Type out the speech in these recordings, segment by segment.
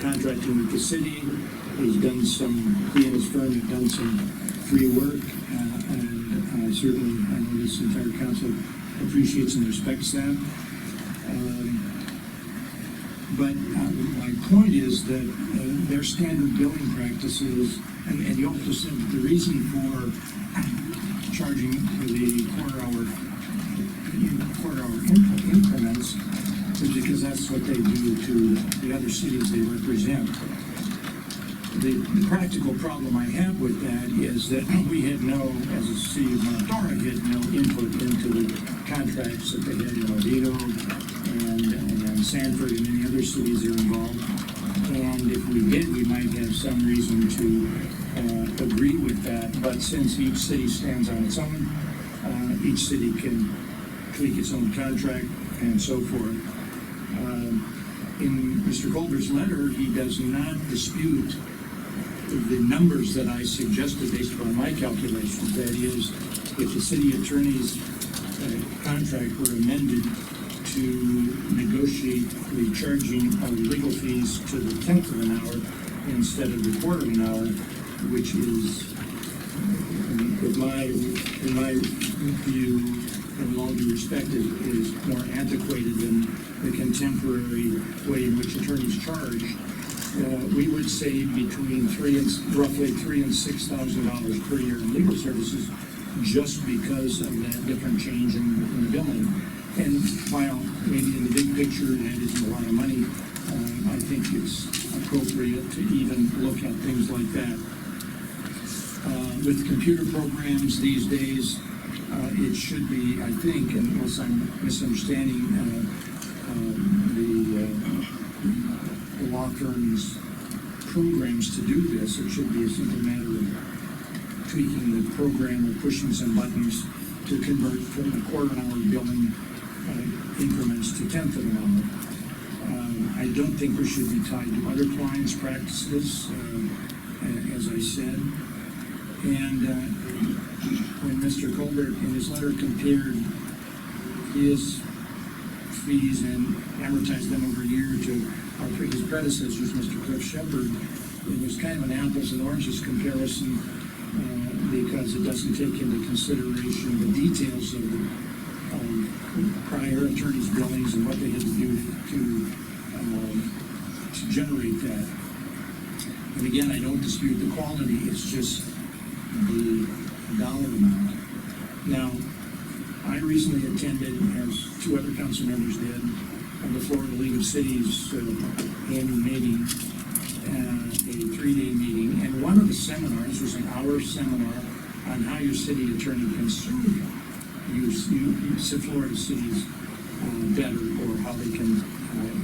contracting with the city. He's done some, he and his firm have done some free work, and certainly, I know this entire council appreciates and respects that. But my point is that their standard billing practices, and you also said the reason for charging for the quarter-hour increments is because that's what they do to the other cities they represent. The practical problem I have with that is that we had no, as a city of Mount Dora, had no input into the contracts that they had in Oviedo and Sanford and many other cities that are involved. And if we did, we might have some reason to agree with that. But since each city stands on its own, each city can tweak its own contract and so forth. In Mr. Colbert's letter, he does not dispute the numbers that I suggested based upon my calculations. That is, if the city attorney's contract were amended to negotiate the charging of legal fees to the 10th of an hour instead of the quarter of an hour, which is, in my view, and with all due respect, is more antiquated than the contemporary way in which attorneys charge. We would save between roughly $3,000 and $6,000 per year in legal services just because of that different change in the billing. And while maybe in the big picture that isn't a lot of money, I think it's appropriate to even look at things like that. With computer programs these days, it should be, I think, unless I'm misunderstanding the law firm's programs to do this, it should be a simple matter of tweaking the program or pushing some buttons to convert from the quarter-hour billing increments to 10th of an hour. I don't think we should be tied to other clients' practices, as I said. And when Mr. Colbert in his letter compared his fees and amortized them over a year to his predecessors, Mr. Cliff Shepard, it was kind of an apples and oranges comparison because it doesn't take into consideration the details of the prior attorneys' billings and what they had to do to generate that. And again, I don't dispute the quality, it's just the dollar amount. Now, I recently attended, as two other council members did, on the Florida League of Cities annual meeting, a 3-day meeting, and one of the seminars was an hour seminar on how your city attorney can sue you Florida cities better, or how they can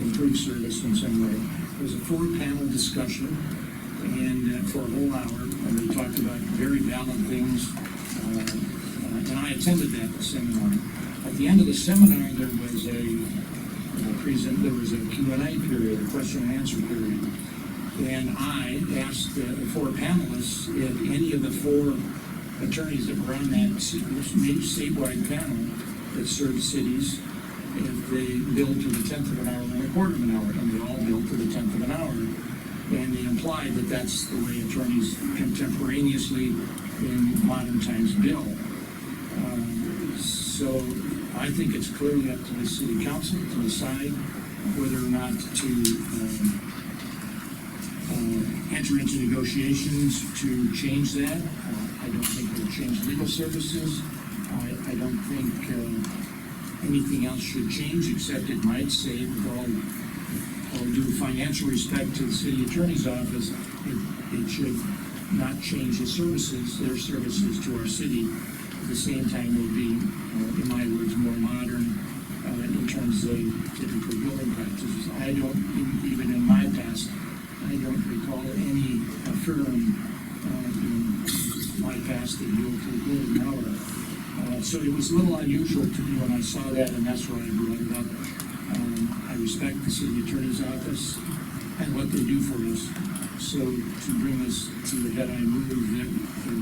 improve service in some way. It was a 4-panel discussion, and for a whole hour, and they talked about very valid things, and I attended that seminar. At the end of the seminar, there was a Q&A period, a question and answer period, and I asked the 4 panelists if any of the 4 attorneys that were on that statewide panel that served cities, if they billed to the 10th of an hour and a quarter of an hour, and they all billed to the 10th of an hour. And they implied that that's the way attorneys contemporaneously in modern times bill. So I think it's clearly up to the city council to decide whether or not to enter into negotiations to change that. I don't think it'll change legal services. I don't think anything else should change, except it might say, with all due financial respect to the city attorney's office, it should not change their services to our city. At the same time, it will be, in my words, more modern in terms of typical billing practices. I don't, even in my past, I don't recall any firm in my past that billed to the quarter of an hour. So it was a little unusual to me when I saw that, and that's why I brought it up. I respect the city attorney's office and what they do for us. So to bring this to the head, I move that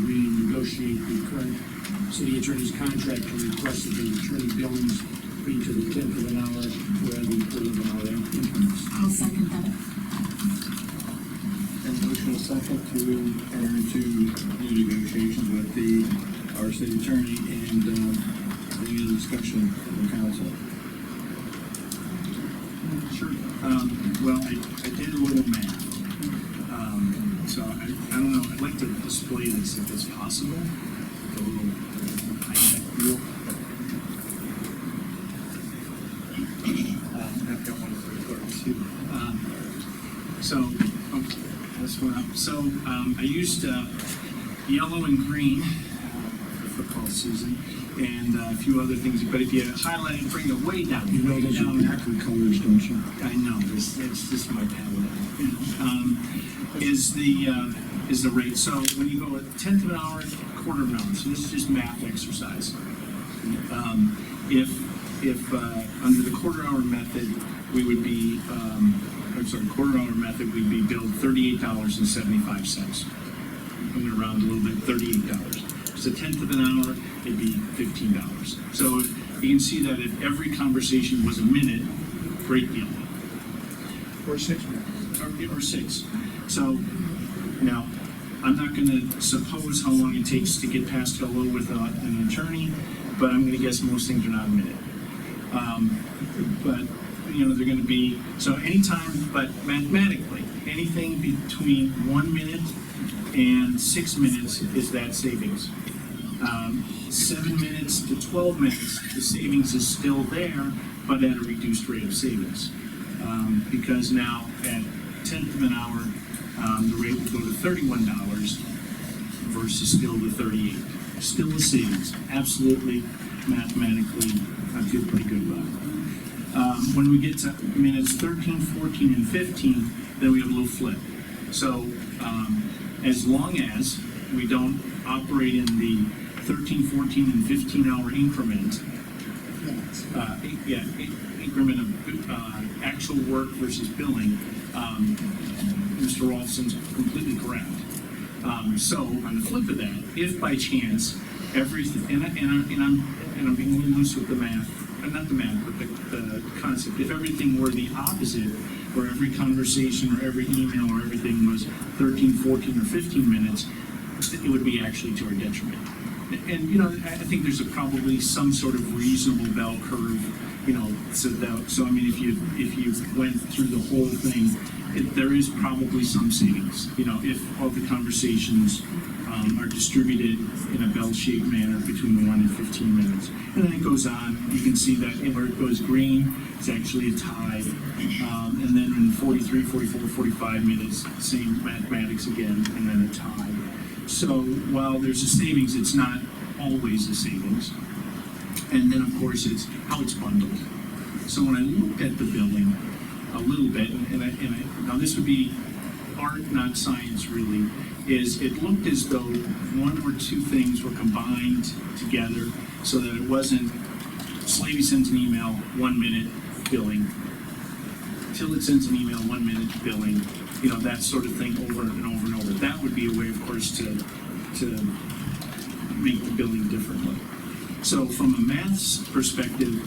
we negotiate the current city attorney's contract to request that the attorney billings be to the 10th of an hour rather than quarter of an hour increments. I'll second that. motion and a second to enter into new negotiations with our city attorney, and any other discussion from the council? Sure. Well, I did a little math. So I don't know, I'd like to display this if it's possible. A little high-tech view. I've got one for the clerk too. This one up. So I used yellow and green for football season, and a few other things. But if you highlight and bring it way down, You know those are accurate colors, don't you? I know, it's just my palette. Is the rate. So when you go a tenth of an hour, quarter of an hour, so this is just math exercise. If under the quarter hour method, we would be, quarter hour method, we'd be billed $38.75. I'm gonna round a little bit, $38. It's a tenth of an hour, it'd be $15. So you can see that if every conversation was a minute, great deal. Or 6 minutes. Or 6. So, now, I'm not gonna suppose how long it takes to get past hello with an attorney, but I'm gonna guess most things are not a minute. But, they're gonna be, so anytime, but mathematically, anything between 1 minute and 6 minutes is that savings. 7 minutes to 12 minutes, the savings is still there, but at a reduced rate of savings. Because now at tenth of an hour, the rate will go to $31 versus still the 38. Still a savings, absolutely, mathematically, I feel pretty good about it. When we get to minutes 13, 14, and 15, then we have a little flip. So as long as we don't operate in the 13, 14, and 15 hour increment, increment of actual work versus billing, Mr. Rolfson's completely correct. So on the flip of that, if by chance everything, and I'm being a little loose with the math, not the math, but the concept. If everything were the opposite, where every conversation or every email or everything was 13, 14, or 15 minutes, it would be actually to our detriment. And I think there's probably some sort of reasonable bell curve. So I mean, if you went through the whole thing, there is probably some savings. If all the conversations are distributed in a bell-shaped manner between 1 and 15 minutes, and then it goes on. You can see that where it goes green, it's actually a tie, and then in 43, 44, 45 minutes, same mathematics again, and then a tie. So while there's a savings, it's not always a savings. And then, of course, it's how it's bundled. So when I looked at the billing a little bit, now this would be art, not science, really, is it looked as though one or two things were combined together so that it wasn't Slavey sends an email, 1 minute billing, till it sends an email, 1 minute billing, that sort of thing over and over and over. That would be a way, of course, to make the billing differently. So from a maths perspective,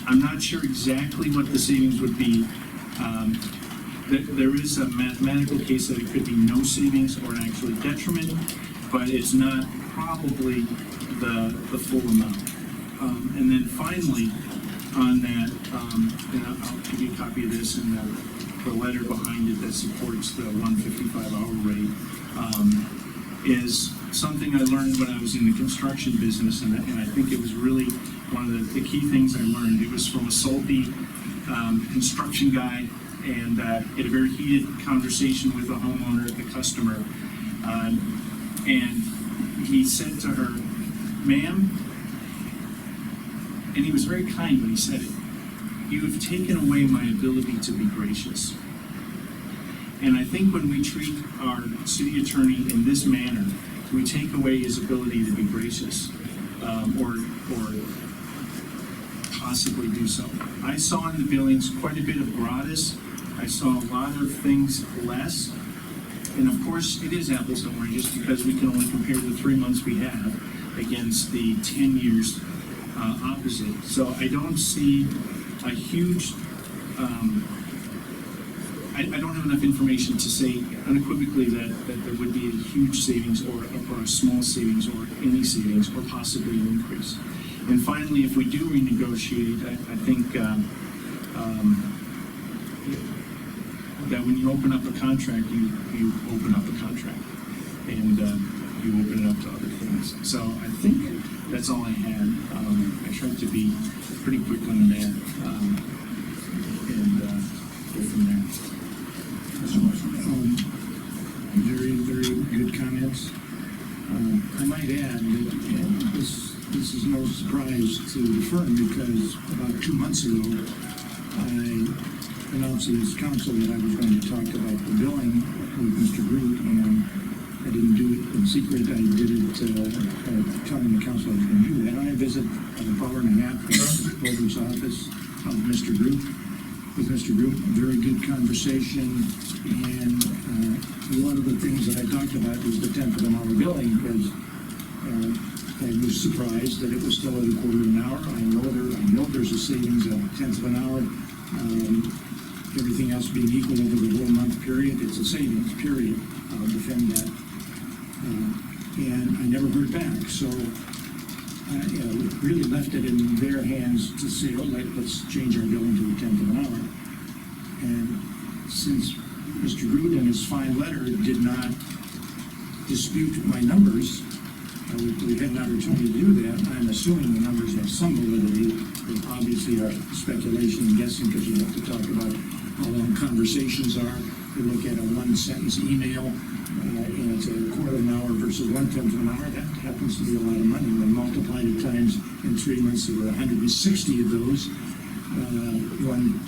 I'm not sure exactly what the savings would be. There is a mathematical case that it could be no savings or an actual detriment, but it's not probably the full amount. And then finally, on that, and I'll give you a copy of this and the letter behind it that supports the 155-hour rate, is something I learned when I was in the construction business, and I think it was really one of the key things I learned. It was from a Salty construction guy, and had a very heated conversation with the homeowner, the customer, and he said to her, "Ma'am," and he was very kind when he said it, "You have taken away my ability to be gracious." And I think when we treat our city attorney in this manner, we take away his ability to be gracious, or possibly do so. I saw in the billings quite a bit of gratis. I saw a lot of things less. And of course, it is apples and oranges because we can only compare the 3 months we have against the 10 years opposite. So I don't see a huge I don't have enough information to say unequivocally that there would be a huge savings or a small savings or any savings or possibly an increase. And finally, if we do renegotiate, I think that when you open up a contract, you open up a contract, and you open it up to other things. So I think that's all I had. I tried to be pretty quick on that, and go from there. Very, very good comments. I might add that this is no surprise to the firm, because about 2 months ago, I announced to this council that I was going to talk about the billing with Mr. Groot, and I didn't do it in secret. I did it telling the council I was going to do that. I visit an hour and a half in Over's office of Mr. Groot, with Mr. Groot. A very good conversation, and one of the things that I talked about was the 10th of an hour billing, because I was surprised that it was still at a quarter of an hour. I know there's a savings of 1/10 of an hour. Everything else being equal over the whole month period, it's a savings, period. I'll defend that. And I never heard back, so I really left it in their hands to say, oh, let's change our billing to the 10th of an hour. And since Mr. Groot in his fine letter did not dispute my numbers, we had an opportunity to do that. I'm assuming the numbers have some validity. They obviously are speculation and guessing, because you have to talk about how long conversations are. We look at a one-sentence email, and it's a quarter of an hour versus 1/10 of an hour. That happens to be a lot of money. When multiplied at times in 3 months, there were 160 of those. 1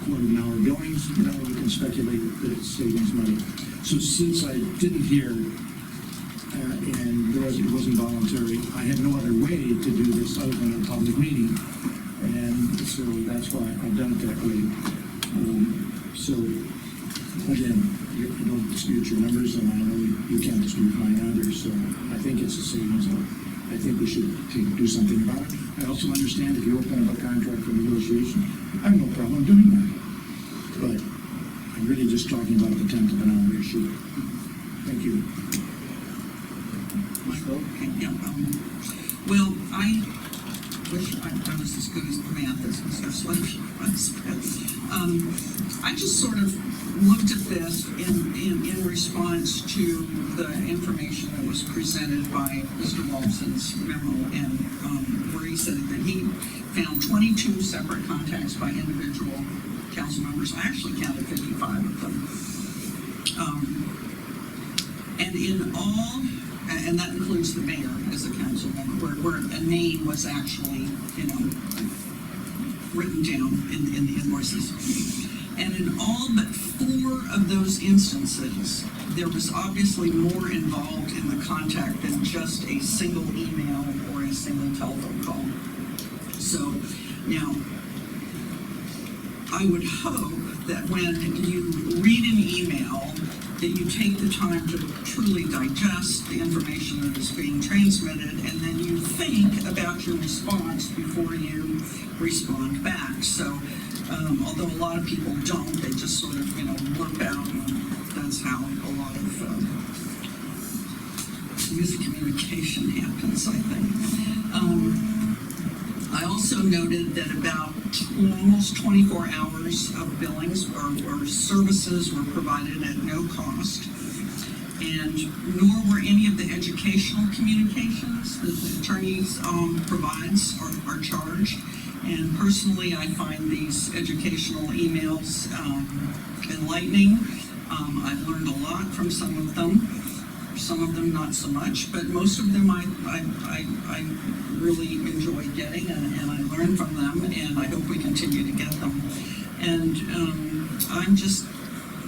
quarter of an hour billings, you can speculate that it's savings money. So since I didn't hear, and it wasn't voluntary, I had no other way to do this other than a public meeting. And so that's why I've done it that way. So again, you don't dispute your numbers, and I know you can't dispute mine either, so I think it's a savings. I think we should do something about it. I also understand if you open up a contract for negotiation, I have no problem doing that. But I'm really just talking about the 10th of an hour issue. Thank you. Michael? Okay, yeah, well, I wish I was as good as math as Mr. Sledge was, but, I just sort of looked at this in response to the information that was presented by Mr. Walson's memo, and, where he said that he found 22 separate contacts by individual council members. I actually counted 55 of them. And in all, and that includes the mayor as a council member, where a name was actually, written down in the invoices. And in all but 4 of those instances, there was obviously more involved in the contact than just a single email or a single telephone call. So now, I would hope that when you read an email, that you take the time to truly digest the information that is being transmitted, and then you think about your response before you respond back. So, although a lot of people don't, they just sort of, blurt out, and that's how a lot of miscommunication happens, I think. I also noted that about almost 24 hours of billings or services were provided at no cost, and nor were any of the educational communications that the attorneys provides are charged. And personally, I find these educational emails enlightening. I've learned a lot from some of them not so much, but most of them I really enjoy getting, and I learn from them, and I hope we continue to get them. And I'm just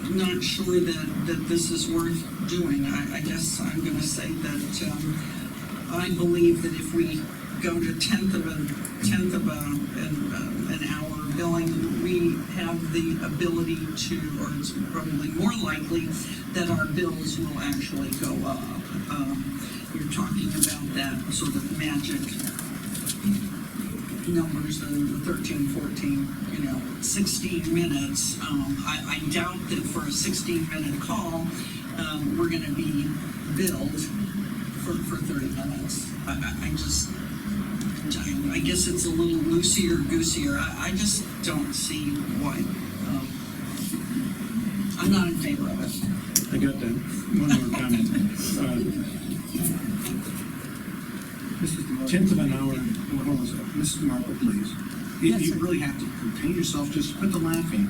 not sure that this is worth doing. I guess I'm going to say that I believe that if we go to 10th of an hour billing, we have the ability to, or it's probably more likely that our bills will actually go up. You're talking about that sort of magic numbers than the 13, 14, 16 minutes. I doubt that for a 16-minute call, we're gonna be billed for 30 minutes. I guess it's a little loosier-goosier. I just don't see why. I'm not in favor of it. I got that. One more comment. Tenth of an hour, hold on a second. Mrs. Marple, please. You really have to contain yourself, just quit the laughing,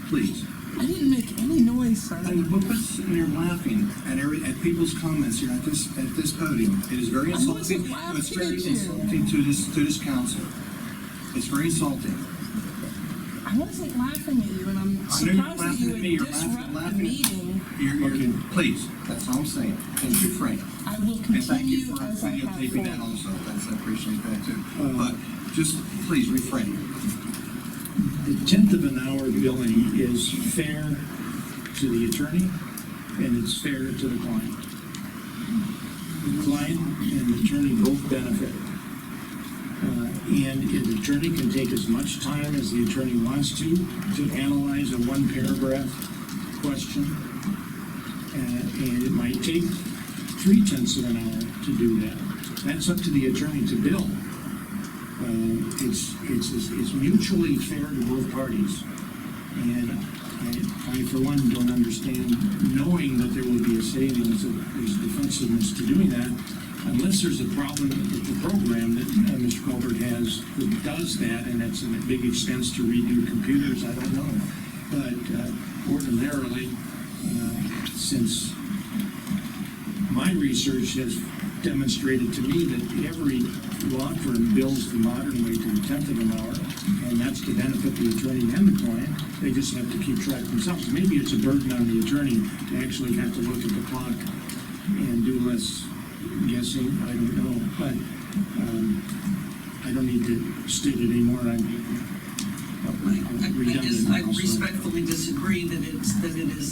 please. I didn't make any noise, sir. And what puts in there laughing at people's comments here at this podium? It is very insulting. laughing It's very at you. insulting to this council. It's very insulting. I wasn't laughing at you, and I'm I know you're surprised that laughing you at would me. You're disrupt the laughing. meeting. Please, that's all I'm saying. And refrain. I will And thank you continue for as I have videotaping that been. also. I appreciate that too. But just please refrain. The tenth of an hour billing is fair to the attorney, and it's fair to the client. The client and the attorney both benefit. And the attorney can take as much time as the attorney wants to analyze a one-paragraph question. And it might take 3/10 of an hour to do that. That's up to the attorney to bill. It's mutually fair to both parties. And I, for one, don't understand, knowing that there will be a savings, there's defensiveness to doing that, unless there's a problem with the program that Mr. Colbert has that does that, and it's a big expense to redo computers, I don't know. But ordinarily, since my research has demonstrated to me that every law firm bills the modern way to the 10th of an hour, and that's to benefit the attorney and the client. They just have to keep track themselves. Maybe it's a burden on the attorney to actually have to look at the clock and do less guessing, I don't know, but I don't need to state it anymore. I respectfully disagree that it is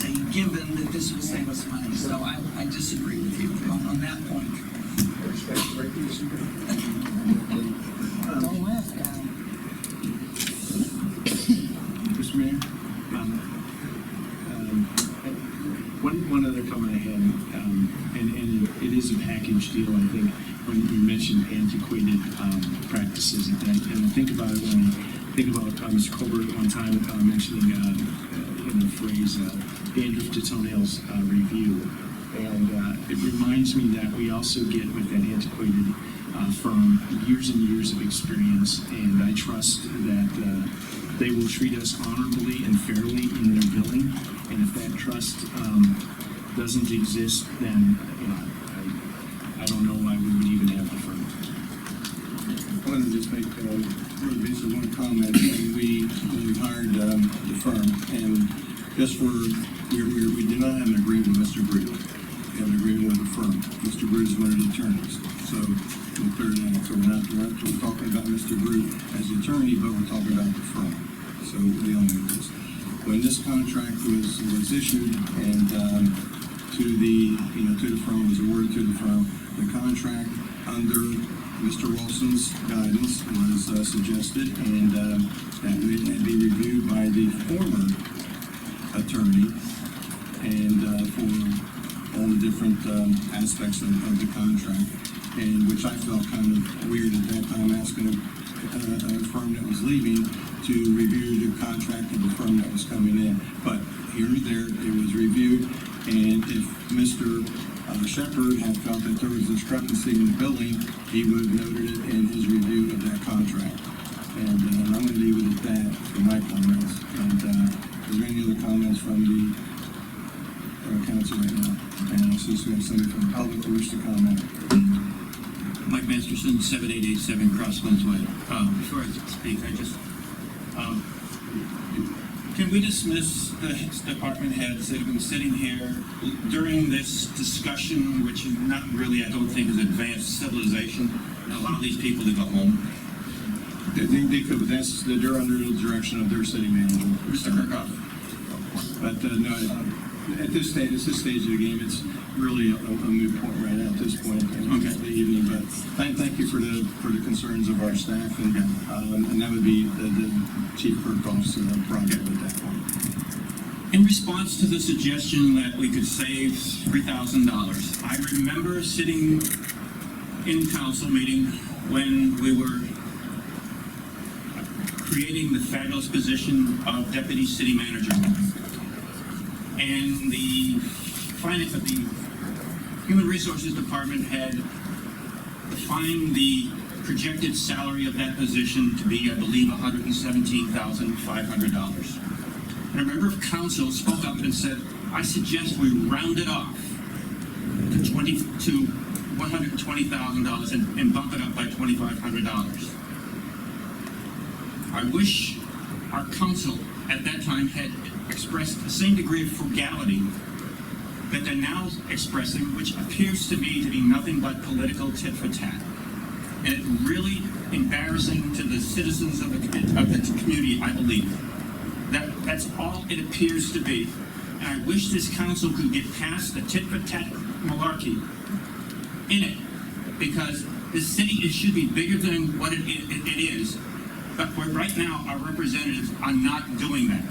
a given that this will save us money, so I disagree with you on that point. Don't laugh, guy. Mr. Mayor? One other comment I had, and it is a package deal, I think, when you mentioned antiquated practices, and I think about it when I think about Mr. Colbert at one time mentioning in the phrase dandruff to toenails review. And it reminds me that we also get with that antiquated firm years and years of experience, and I trust that they will treat us honorably and fairly in their billing. And if that trust doesn't exist, then I don't know why we would even have the firm. I want to just make basically one comment. When we hired the firm, and just for we did not have an agreement with Mr. Brute. We have an agreement with the firm. Mr. Brute is one of the attorneys, so we'll clear that up. So we're not talking about Mr. Brute as the attorney, but we're talking about the firm. So we all know this. When this contract was issued and to the firm, was awarded to the firm, the contract under Mr. Wilson's guidance was suggested, and that it be reviewed by the former attorney, and for all the different aspects of the contract, and which I felt kind of weird at that time, asking a firm that was leaving to review the contract of the firm that was coming in. But here or there, it was reviewed, and if Mr. Shepard had felt that there was discrepancy in the billing, he would have noted it in his review of that contract. And I'm going to leave it at that for my comments. And is there any other comments from the council right now? And I see somebody from the public who wish to comment. Mike Masterson, 7887 Crosslands Way. Before I speak, can we dismiss the department heads that have been sitting here during this discussion, which not really, I don't think, is advanced civilization? And a lot of these people to go home. They could, but they're under the direction of their city manager. Mr. Kirkhoff. But no, at this stage of the game, it's really a moot point right now at this point in the evening. But thank you for the concerns of our staff, and that would be the Chief Kirkhoff's project at that point. In response to the suggestion that we could save $3,000, I remember sitting in council meeting when we were creating the fabulous position of deputy city manager. And the finance of the Human Resources Department had defined the projected salary of that position to be, I believe, $117,500. And a member of council spoke up and said, I suggest we round it off to $120,000 and bump it up by $2,500. I wish our council at that time had expressed the same degree of frugality that they're now expressing, which appears to me nothing but political tit for tat. And it's really embarrassing to the citizens of the community, I believe. That's all it appears to be. And I wish this council could get past the tit for tat malarkey in it, because this city, it should be bigger than what it is. But right now, our representatives are not doing that.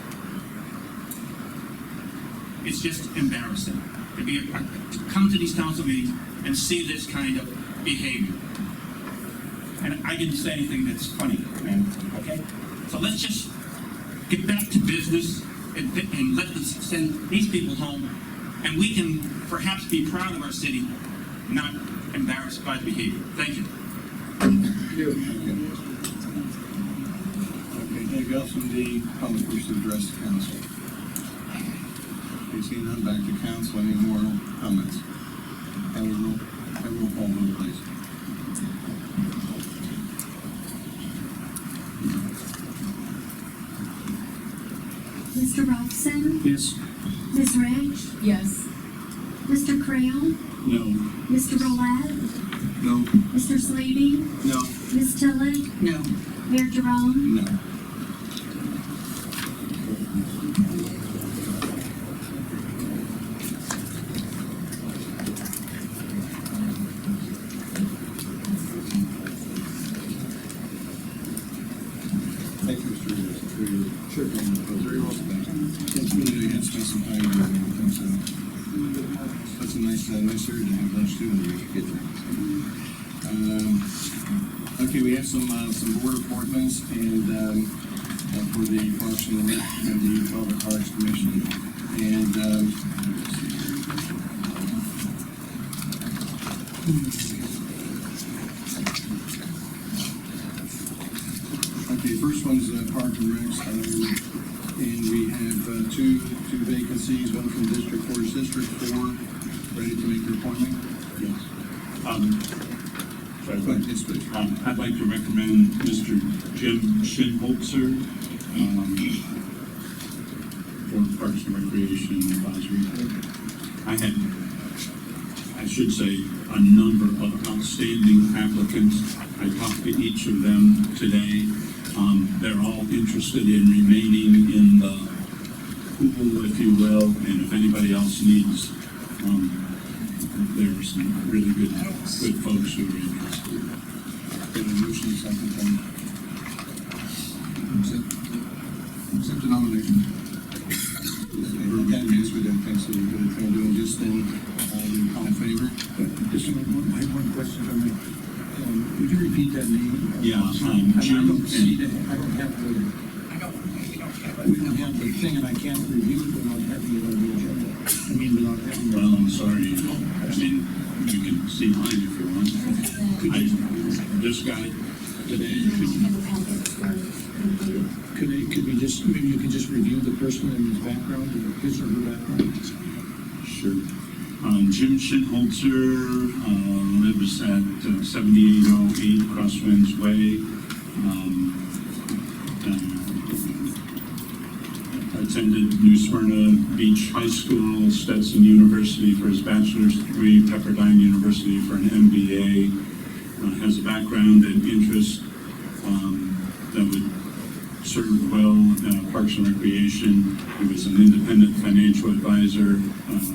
It's just embarrassing to come to these council meetings and see this kind of behavior. And I didn't say anything that's funny, man, okay? So let's just get back to business and let us send these people home, and we can perhaps be proud of our city, not embarrassed by the behavior. Thank you. Okay, anybody else from the public wish to address the council? Okay, seeing none, back to council. Any more comments? Have a roll call vote, please. Mr. Robson? Yes. Ms. Rich? Yes. Mr. Creel? No. Mr. Roulette? No. Mr. Sleevy? No. Ms. Tillett? No. Mayor Jerome? No. Thank you, Mr. Sure. Very well spent. Since we had spent some time with everything, so that's a nice area to have lunch too when we get there. Okay, we have some board appointments and for the Parks and the Public Parks Commission, and okay, first one's Park and Recs, and we have two vacancies, one from District 4, District 4, ready to make their appointment? Yes. Go ahead, yes, please. I'd like to recommend Mr. Jim Shinholzer for Parks and Recreation Advisory Board. I should say, a number of outstanding applicants. I talked to each of them today. They're all interested in remaining in the pool, if you will, and if anybody else needs, there are some really good folks who are interested. Get a motion, second one. Accept the nomination. Okay, yes, we don't think so. We're doing just in, all in favor? Just I have one question for me. Would you repeat that name? Yeah, I Jim don't see that, I don't have the, we don't have the thing, and I can't review it without having it on the agenda. I mean, without having it. Well, I'm sorry. I mean, you can see mine if you want. This guy today. Could we just, maybe you can just review the person and his background, his or her background? Sure. Jim Shinholzer lives at 7808 Crosswinds Way. Attended New Smyrna Beach High School, Stetson University for his bachelor's degree, Pepperdine University for an MBA. Has a background and interest that would served well, Parks and Recreation. He was an independent financial advisor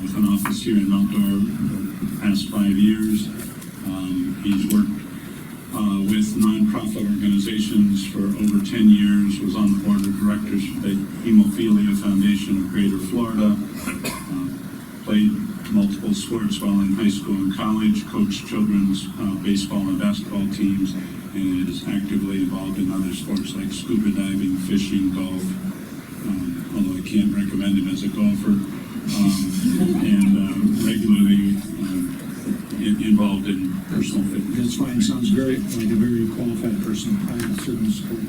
with an office here in Mount Dora the past 5 years. He's worked with nonprofit organizations for over 10 years, was on the board of directors for the Hemophilia Foundation of Greater Florida, played multiple sports while in high school and college, coached children's baseball and basketball teams, and is actively involved in other sports like scuba diving, fishing, golf, although I can't recommend him as a golfer, and regularly involved in personal fitness. That's fine, sounds very, like a very qualified person. I certainly support.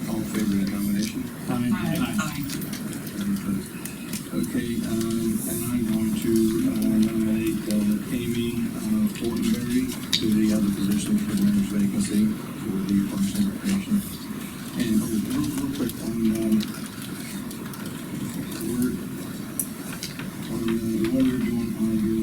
All in favor of that nomination? Aye. Okay, and I'm going to nominate Amy Fortenberry to the other position for the mayor's vacancy for the Parks and Recreation. And real quick on the one you're doing on your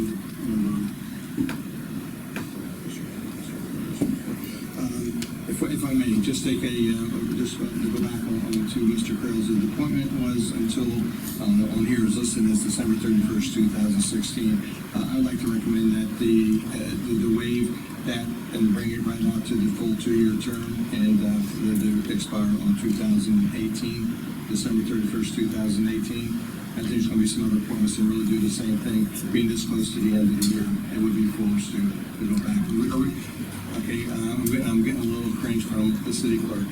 if I may, just take just to go back on to Mr. Krell's appointment was until, on here is listed as December 31st, 2016. I'd like to recommend that the waive that and bring it right out to the full 2-year term and to expire on 2018, December 31st, 2018. I think there's going to be some other appointments that really do the same thing. Being this close to the end of the year, it would be foolish to go back. Okay, I'm getting a little cringe from the city clerk.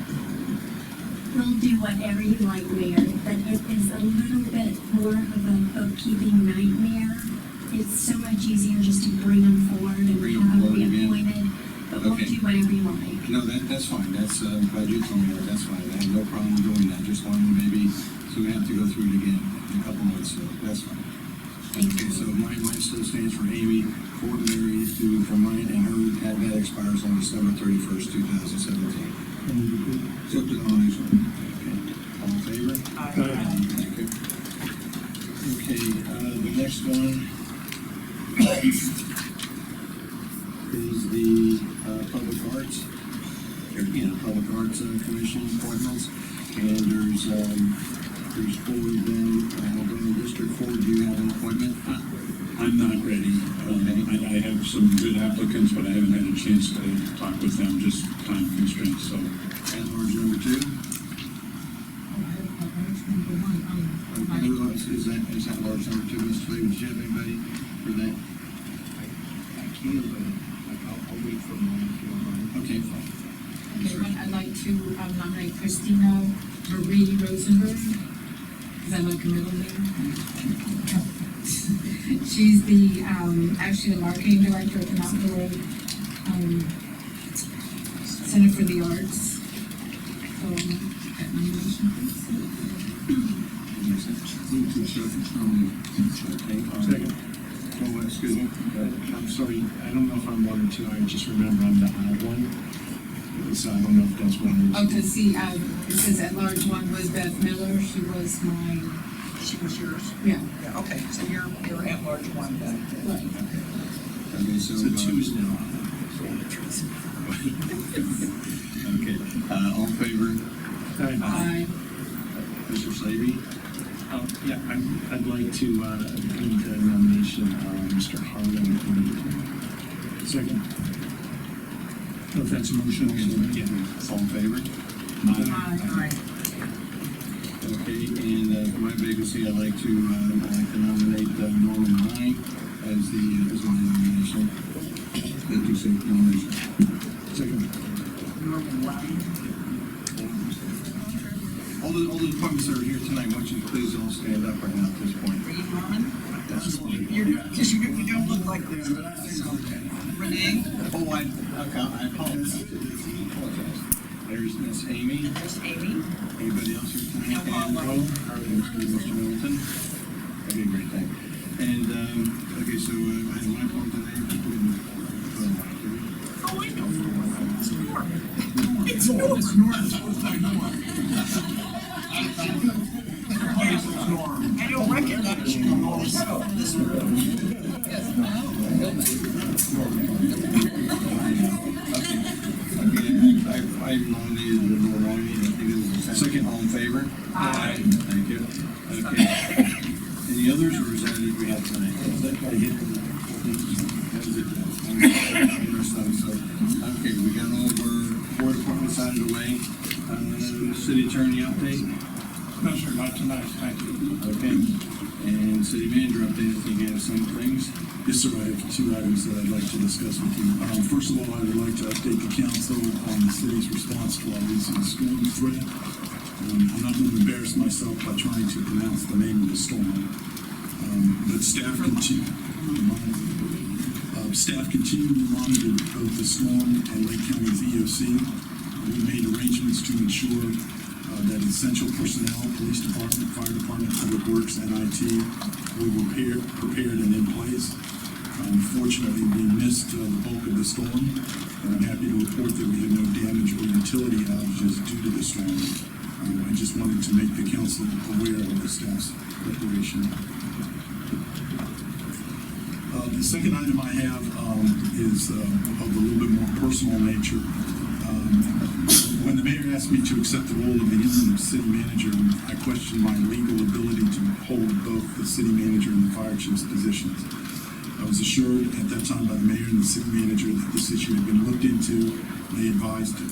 We'll do whatever you like, Mayor, but it is a little bit more of a bookkeeping nightmare. It's so much easier just to bring them forward and Bring them have them forward again. reappointed, but we'll Okay. do whatever you like. No, that's fine. That's, glad you told me that. That's fine. I have no problem doing that. Just wanted to maybe, so we have to go through it again in a couple months, so that's fine. Okay, so mine still stands for Amy Fortenberry to, for mine, and her, that expires on December 31st, 2017. So, the nomination. Okay. All in favor? Thank you. Okay, the next one is the Public Arts, Public Arts Commission appointments, and there's 4 of them. Going to District 4, do you have an appointment? I'm not ready. I have some good applicants, but I haven't had a chance to talk with them, just time constraints, so. At large number 2? Is that large number 2, Mr. Lee? Did you have anybody for that? I can't, but I'll wait for a moment if you don't mind. Okay, fine. Okay, I'd like to nominate Christina Marie Rosenberg. Is that like a middle name? She's the, actually the marketing director at the Mountain Road Center for the Arts. So, that nomination, please. Second. Oh, excuse me. I'm sorry, I don't know if I'm 1 or 2, I just remember I'm the odd one. So I don't know if that's one or Oh, to see, it says at large one was Beth Miller. She was my, She was yours? yeah. Yeah, okay, so you're at large one then. Right. Okay, so. So 2's now. Okay, all in favor? I, Mr. Slavy? Yeah, I'd like to put into nomination Mr. Harlan. Second. If that's a motion, yeah. All in favor? I, Okay, and for my vacancy, I'd like to nominate Norman Hine as my nomination. Thank you, sir. Nomination. Second. Norman Ryan. All the appointments that are here tonight, why don't you please all stand up right now at this point? Are you Norman? That's fine. You don't look like this. Renee? Oh, I apologize. There's Miss Amy. There's Amy. Anybody else here tonight? No, Harlan. Mr. Middleton. Okay, great, thank you. And, okay, so I have one appointment today. Oh, I know. It's Norman. It's Norman. It's Norman. I don't recognize you. I nominated the Lorraine, Second, all in favor? Aye. Thank you. Okay. Any others, or is that it we have tonight? That was it. Okay, we got all of our board appointments out of the way. City attorney update? No, sir, not tonight, thank you. Okay. And city manager update, I think you have some things. Yes, sir, I have two items that I'd like to discuss with you. First of all, I would like to update the council on the city's response to our recent storm threat. I'm not going to embarrass myself by trying to pronounce the name of the storm. But staff continue to monitor both the storm and Lake County's EOC. We made arrangements to ensure that essential personnel, police department, fire department, public works, and IT were prepared and in place. Unfortunately, we missed the bulk of the storm, and I'm happy to report that we had no damage or utility outages due to the storm. I just wanted to make the council aware of the staff's preparation. The second item I have is of a little bit more personal nature. When the mayor asked me to accept the role of the interim city manager, I questioned my legal ability to hold both the city manager and the fire chief's positions. I was assured at that time by the mayor and the city manager that this issue had been looked into. They advised that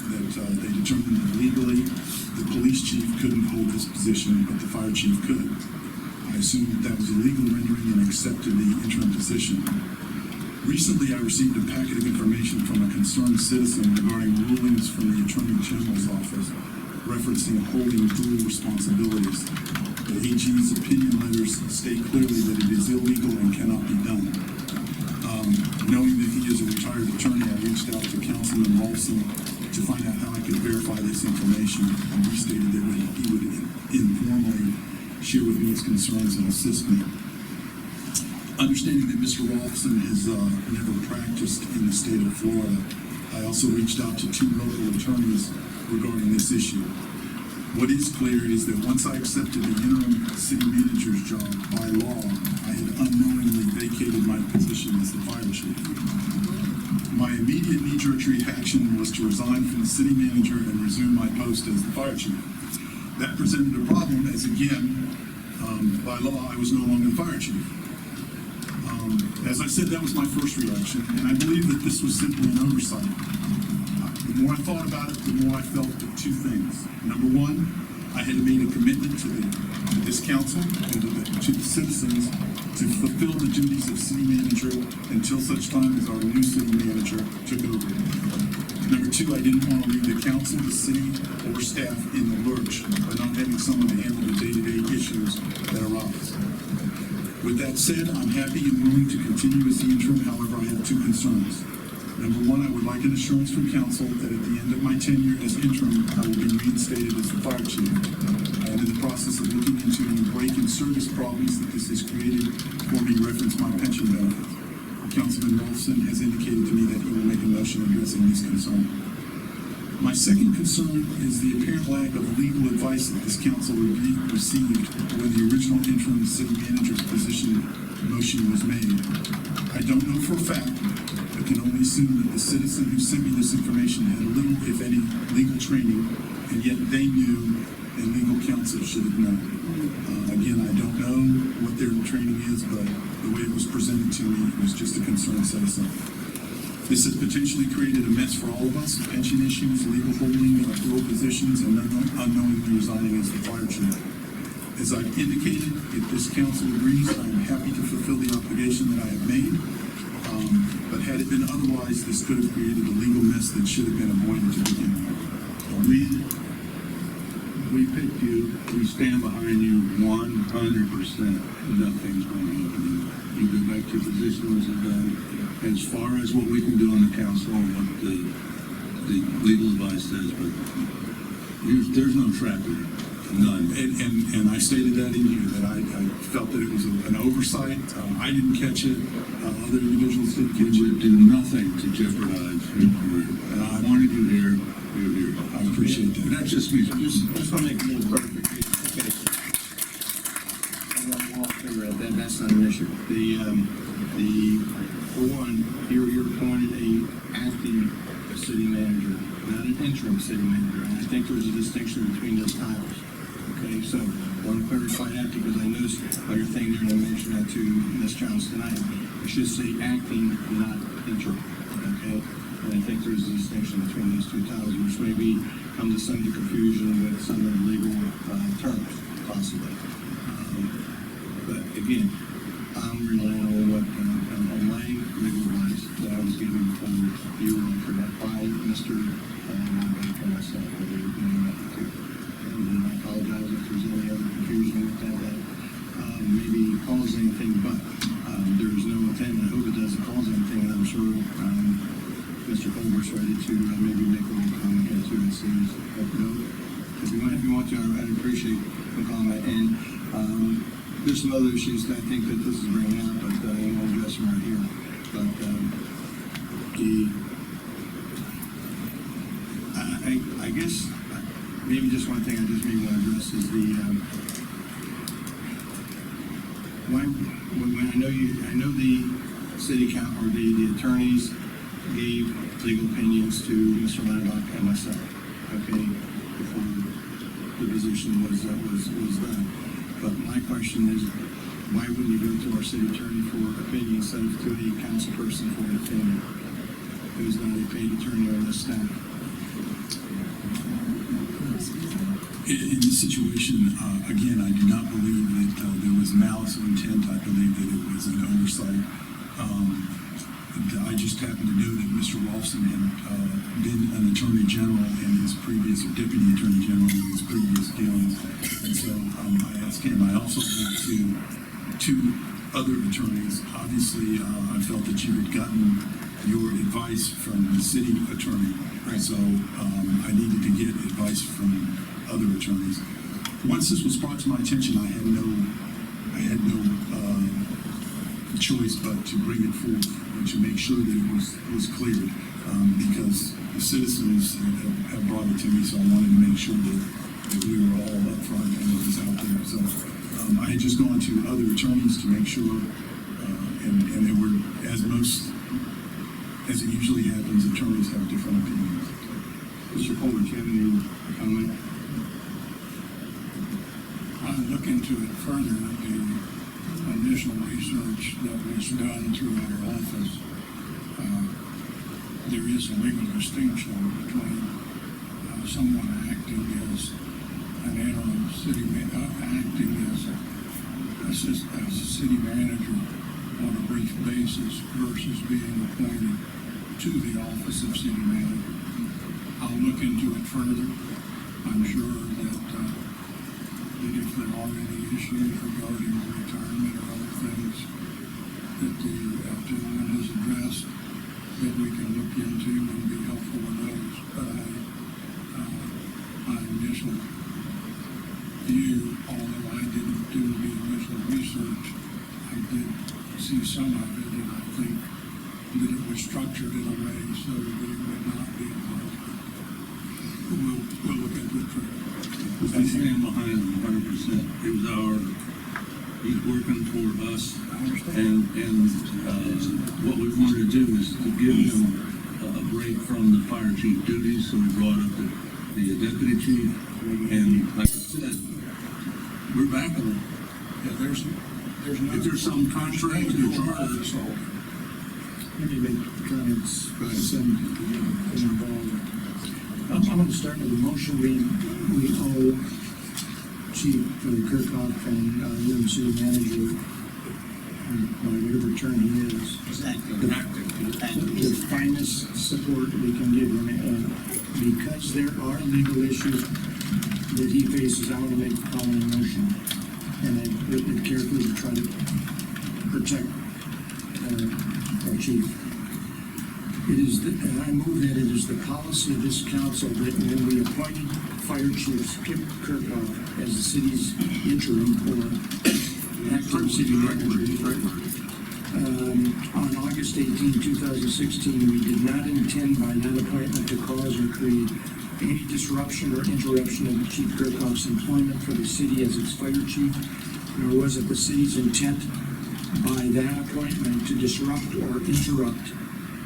they determined that legally the police chief couldn't hold this position, but the fire chief could. I assumed that was a legal rendering and accepted the interim position. Recently, I received a packet of information from a concerned citizen regarding rulings from the Attorney General's office referencing holding dual responsibilities. The AG's opinion letters state clearly that it is illegal and cannot be done. Knowing that he is a retired attorney, I reached out to Councilman Rolfson to find out how I could verify this information, and he stated that he would informally share with me his concerns and assist me. Understanding that Mr. Rolfson has never practiced in the state of Florida, I also reached out to two local attorneys regarding this issue. What is clear is that once I accepted the interim city manager's job by law, I had unknowingly vacated my position as the fire chief. My immediate knee-jerk reaction was to resign from the city manager and resume my post as the fire chief. That presented a problem as, again, by law, I was no longer the fire chief. As I said, that was my first reaction, and I believe that this was simply an oversight. The more I thought about it, the more I felt of two things. Number one, I had made a commitment to this council and to the citizens to fulfill the duties of city manager until such time as our new city manager took over. Number two, I didn't want to leave the council, the city, or staff in the lurch by not having someone to handle the day-to-day issues that arise. With that said, I'm happy and willing to continue as the interim. However, I have two concerns. Number one, I would like an assurance from council that at the end of my tenure as interim, I will be reinstated as the fire chief. I am in the process of looking into any break in service problems that this has created for me reference my pension benefits. Councilman Rolfson has indicated to me that he will make a motion addressing these concerns. My second concern is the apparent lack of legal advice that this council received when the original interim city manager's position motion was made. I don't know for a fact, but can only assume that the citizen who sent me this information had little, if any, legal training, and yet they knew, and legal counsel should have known. Again, I don't know what their training is, but the way it was presented to me was just a concerned citizen. This has potentially created a mess for all of us: pension issues, legal holding of dual positions, and unknowingly resigning as the fire chief. As I've indicated, if this council agrees, I am happy to fulfill the obligation that I have made. But had it been otherwise, this could have created a legal mess that should have been avoided to begin with. We picked you, we stand behind you 100%. Nothing's going to happen. You go back to your position as done. As far as what we can do on the council and what the legal advice says, but there's no trap here. None. And I stated that in here, that I felt that it was an oversight. I didn't catch it. Other individuals didn't catch We it. would do nothing to jeopardize your career. And I wanted you here, you're here. I appreciate that. But that's just me. Just want to make a little clarification. Okay. I'm not walking around that. That's not an issue. For one, you're appointed a acting city manager. not an interim city manager, and I think there's a distinction between those titles. Okay, so I want to clarify that because I noticed on your thing there, and I mentioned that to Ms. Jones tonight. It should say acting, not interim, okay? And I think there's a distinction between those two titles, which may be come to some confusion with some of the legal terms, possibly. But again, I'm relying on what, on my legal advice that I was given from you and for that by Mr. Weinberg and myself, whether you're doing that too. And I apologize if there's any other confusion with that maybe cause anything, but there's no intent, I hope it doesn't cause anything, and I'm sure Mr. Colbert's ready to maybe make a little comment here too, and see if you want to, I'd appreciate the comment. And there's some other issues that I think that this is bringing out, but I won't address them right here. But I guess maybe just one thing I just maybe want to address is the when I know the city council or the attorneys gave legal opinions to Mr. Landbach and myself, okay, before the position was done. But my question is, why wouldn't you go to our city attorney for opinion instead of to a council person for an opinion who's not a paid attorney on this staff? In this situation, again, I do not believe that there was malice of intent. I believe that it was an oversight. I just happen to know that Mr. Rolfson had been an attorney general in his previous, or deputy attorney general in his previous dealings. And so I asked him. I also went to two other attorneys. Obviously, I felt that you had gotten your advice from the city attorney. Right. So I needed to get advice from other attorneys. Once this was brought to my attention, I had no choice but to bring it forth and to make sure that it was cleared, because the citizens have brought it to me, so I wanted to make sure that we were all up front and it was out there. So I had just gone to other attorneys to make sure, and there were, as it usually happens, attorneys have different opinions. Mr. Colbert, do you have any comment? I'll look into it further. The initial research that was done through our office, there is a legal distinction between someone acting as an interim city acting as a city manager on a brief basis versus being appointed to the office of city manager. I'll look into it further. I'm sure that if there are any issues regarding retirement or other things that the gentleman has addressed, that we can look into and be helpful with those. But my initial view, although I didn't do the initial research, I did see some of it, and I think that it was structured in a way so that it would not be involved. We'll look into it further. I stand behind him 100%. It was he's working for us, and what we wanted to do is to give him a break from the fire chief duties, so we brought up the deputy chief, and like I said, we're back on it. Yeah, there's no. If there's some contrary to the charter, Let me make comments. I'm going to start with a motion. We owe Chief Kirkhoff and interim city manager, whatever term he is, the finest support we can give him. And because there are legal issues that he faces, I want to make the following motion. And I've written it carefully to try to protect our chief. I move that it is the policy of this council that when we appointed Fire Chief Skip Kirkhoff as the city's interim or acting city manager, on August 18, 2016, we did not intend by that appointment to cause or create any disruption or interruption of Chief Kirkhoff's employment for the city as its fire chief, nor was it the city's intent by that appointment to disrupt or interrupt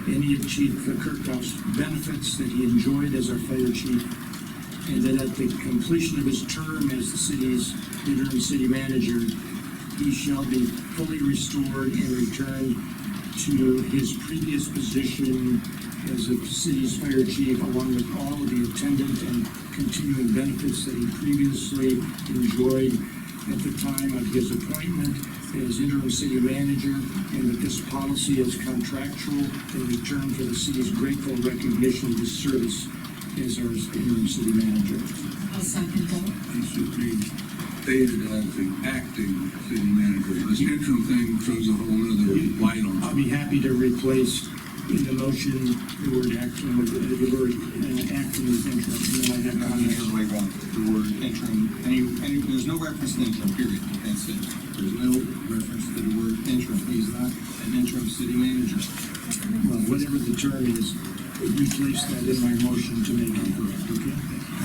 any of Chief Kirkhoff's benefits that he enjoyed as our fire chief, and that at the completion of his term as the city's interim city manager, he shall be fully restored and returned to his previous position as the city's fire chief, along with all of the attendant and continuing benefits that he previously enjoyed at the time of his appointment as interim city manager, and that this policy is contractual in return for the city's grateful recognition of his service as our interim city manager. I'll second that. He should be stated as the acting city manager. This interim thing throws a whole other light on I'll be happy to replace in the motion the word acting with the word acting with interim, and then I have The comments. other way around, the word interim, there's no reference to interim, period. That's it. There's no reference to the word interim. He's not an interim city manager. Well, whatever the term is, replace that in my motion to make it correct, okay?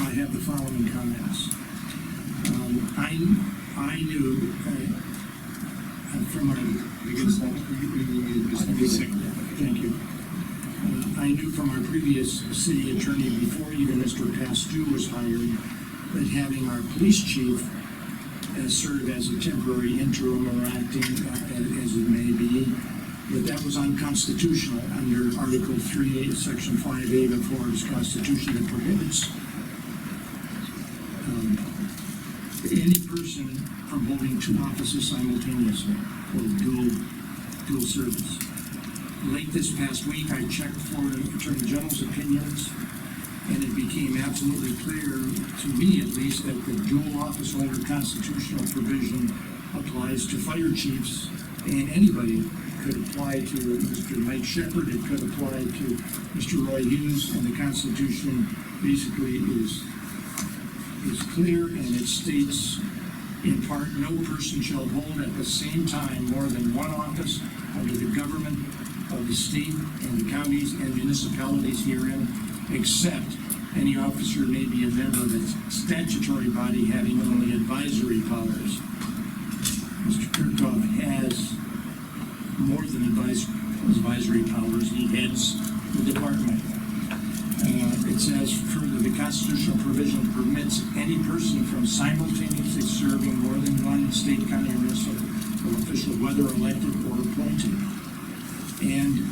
I have the following comments. I knew, from our, You get a second? You just need a second. thank you. I knew from our previous city attorney, before even Mr. Pastou was hired, that having our police chief serve as a temporary interim or acting, as it may be, that was unconstitutional under Article 3, Section 5A of Florida's Constitution that prohibits any person from holding two offices simultaneously or dual service. Late this past week, I checked Florida Attorney General's opinions, and it became absolutely clear, to me at least, that the dual office holder constitutional provision applies to fire chiefs, and anybody could apply to Mr. Mike Shepard, it could apply to Mr. Roy Hughes, and the Constitution basically is clear, and it states in part, no person shall hold at the same time more than one office under the government of the state and the counties and municipalities herein, except any officer may be a member of a statutory body having only advisory powers. Mr. Kirkhoff has more than advisory powers. He heads the department. It says further, the constitutional provision permits any person from simultaneously serving more than one state, county, or municipal official, whether elected or appointed. And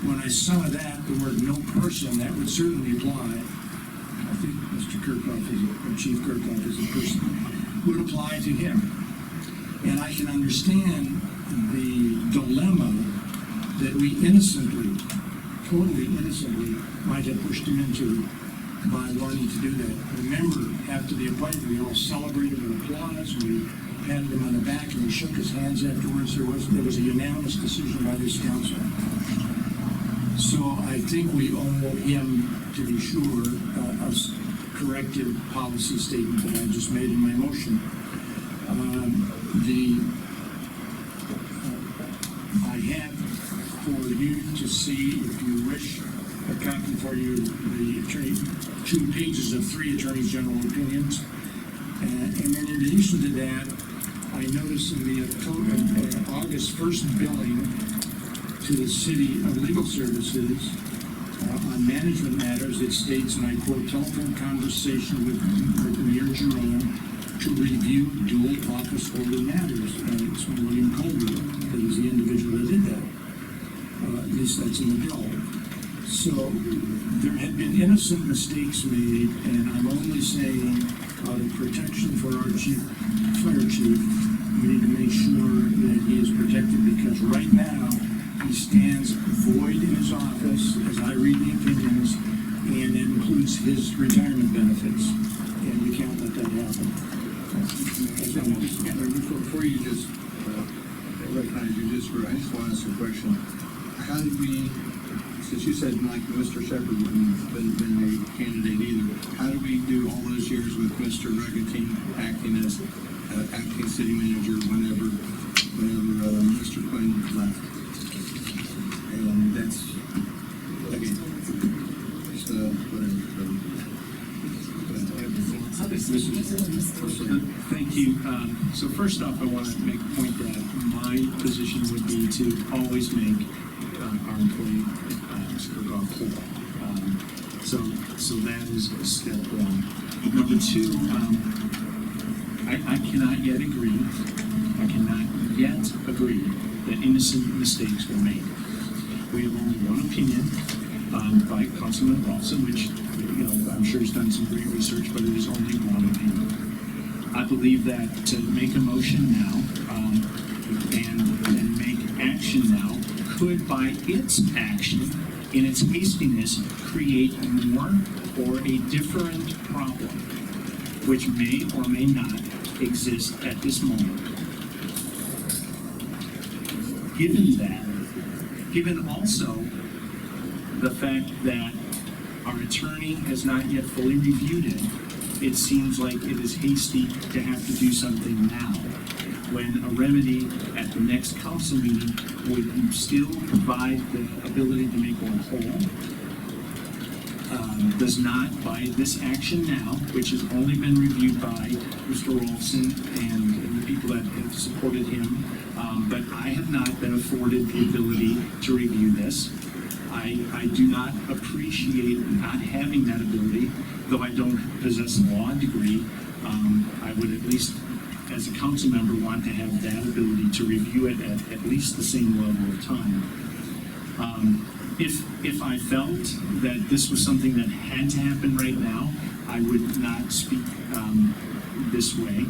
when I saw that, the word no person, that would certainly apply. I think Mr. Kirkhoff or Chief Kirkhoff is a person, would apply to him. And I can understand the dilemma that we innocently, totally innocently, might have pushed him into by wanting to do that. Remember, after the appointment, we all celebrated with applause, we patted him on the back, and he shook his hands afterwards. There was a unanimous decision by this council. So I think we owe him, to be sure, a corrective policy statement that I just made in my motion. I have for you to see, if you wish, a copy for you, the attorney, 2 pages of 3 attorneys general opinions. And then in addition to that, I noticed in the August 1st billing to the city of legal services on management matters, it states, and I quote, telephone conversation with Mayor Jerome to review dual office holder matters. It's William Colbert that was the individual that did that. At least that's in the bill. So there had been innocent mistakes made, and I'm only saying out of protection for our fire chief, we need to make sure that he is protected, because right now he stands void in his office, as I read the opinions, and it includes his retirement benefits, and we can't let that happen. Before you just recognize you, I just want to ask a question. How did we, since you said like Mr. Shepard wouldn't have been a candidate either, how did we do all those years with Mr. Regatine acting as acting city manager whenever Mr. Quinn left? And that's, again, just Thank you. So first off, I want to make a point that my position would be to always make our employee, Kirkhoff poll. So that is step one. Number two, I cannot yet agree that innocent mistakes were made. We have only one opinion by Councilman Ralston, which, you know, I'm sure he's done some great research, but it is only one opinion. I believe that to make a motion now and make action now could, by its action, in its hastiness, create more or a different problem, which may or may not exist at this moment. Given also the fact that our attorney has not yet fully reviewed it, it seems like it is hasty to have to do something now, when a remedy at the next council meeting would still provide the ability to make one whole. Does not, by this action now, which has only been reviewed by Mr. Ralston and the people that have supported him, but I have not been afforded the ability to review this. I do not appreciate not having that ability, though I don't possess a law degree. I would at least, as a council member, want to have that ability to review it at least the same level of time. If I felt that this was something that had to happen right now, I would not speak this way.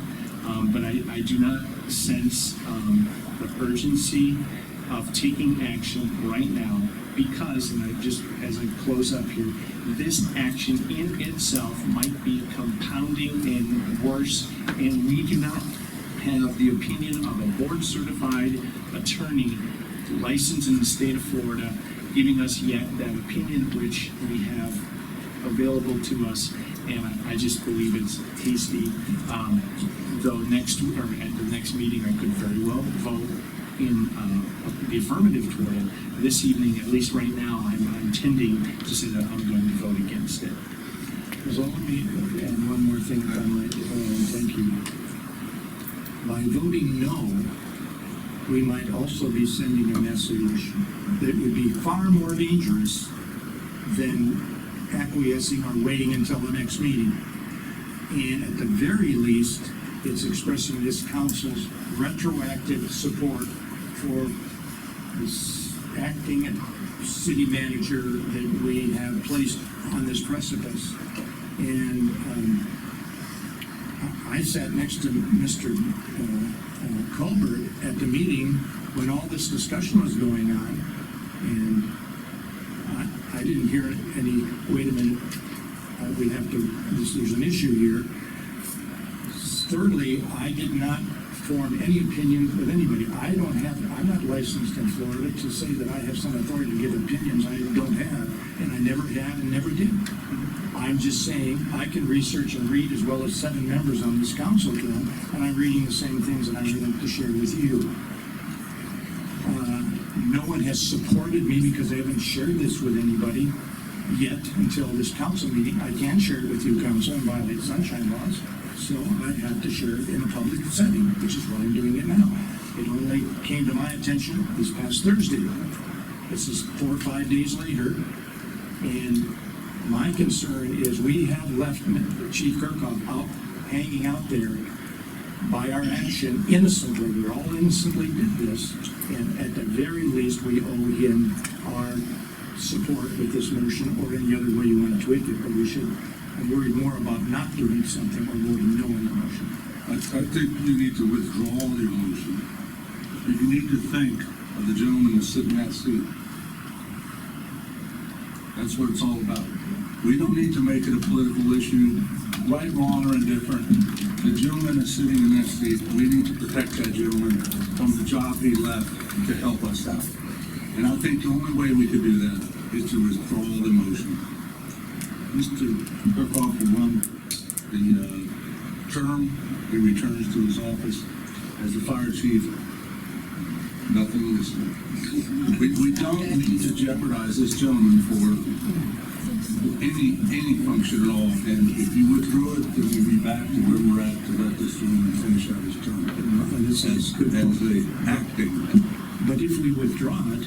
But I do not sense the urgency of taking action right now, because, and I just, as I close up here, this action in itself might be compounding and worse, and we do not have the opinion of a board-certified attorney licensed in the state of Florida giving us yet that opinion which we have available to us, and I just believe it's hasty. Though at the next meeting, I could very well vote in the affirmative toward it. This evening, at least right now, I'm tending to say that I'm going to vote against it. So let me add one more thing, if I might. Thank you. By voting no, we might also be sending a message that would be far more dangerous than acquiescing or waiting until the next meeting. And at the very least, it's expressing this council's retroactive support for this acting city manager that we have placed on this precipice. And I sat next to Mr. Colbert at the meeting when all this discussion was going on, and I didn't hear any, wait a minute, we have to, there's an issue here. Thirdly, I did not form any opinion with anybody. I'm not licensed in Florida to say that I have some authority to give opinions I don't have, and I never have and never did. I'm just saying I can research and read as well as 7 members on this council can, and I'm reading the same things that I'm going to share with you. No one has supported me because I haven't shared this with anybody yet until this council meeting. I can share it with you, council, and violate sunshine laws. So I have to share it in a public setting, which is why I'm doing it now. It only came to my attention this past Thursday. This is 4 or 5 days later, and my concern is we have left Chief Kirkhoff out, hanging out there by our action innocently. We all innocently did this, and at the very least, we owe him our support with this motion, or any other way you want to tweak it, but we should. I'm worried more about not doing something or voting no on the motion. I think you need to withdraw your motion. You need to think of the gentleman that's sitting in that seat. That's what it's all about. We don't need to make it a political issue, right, wrong, or indifferent. The gentleman is sitting in that seat. We need to protect that gentleman from the job he left to help us out. And I think the only way we could do that is to withdraw the motion. Mr. Kirkhoff will run the term. He returns to his office as the fire chief. Nothing is. We don't need to jeopardize this gentleman for any function at all. And if you withdraw it, then we'll be back to where we're at to let this gentleman finish out his term. And this is good. As the acting. But if we withdraw it,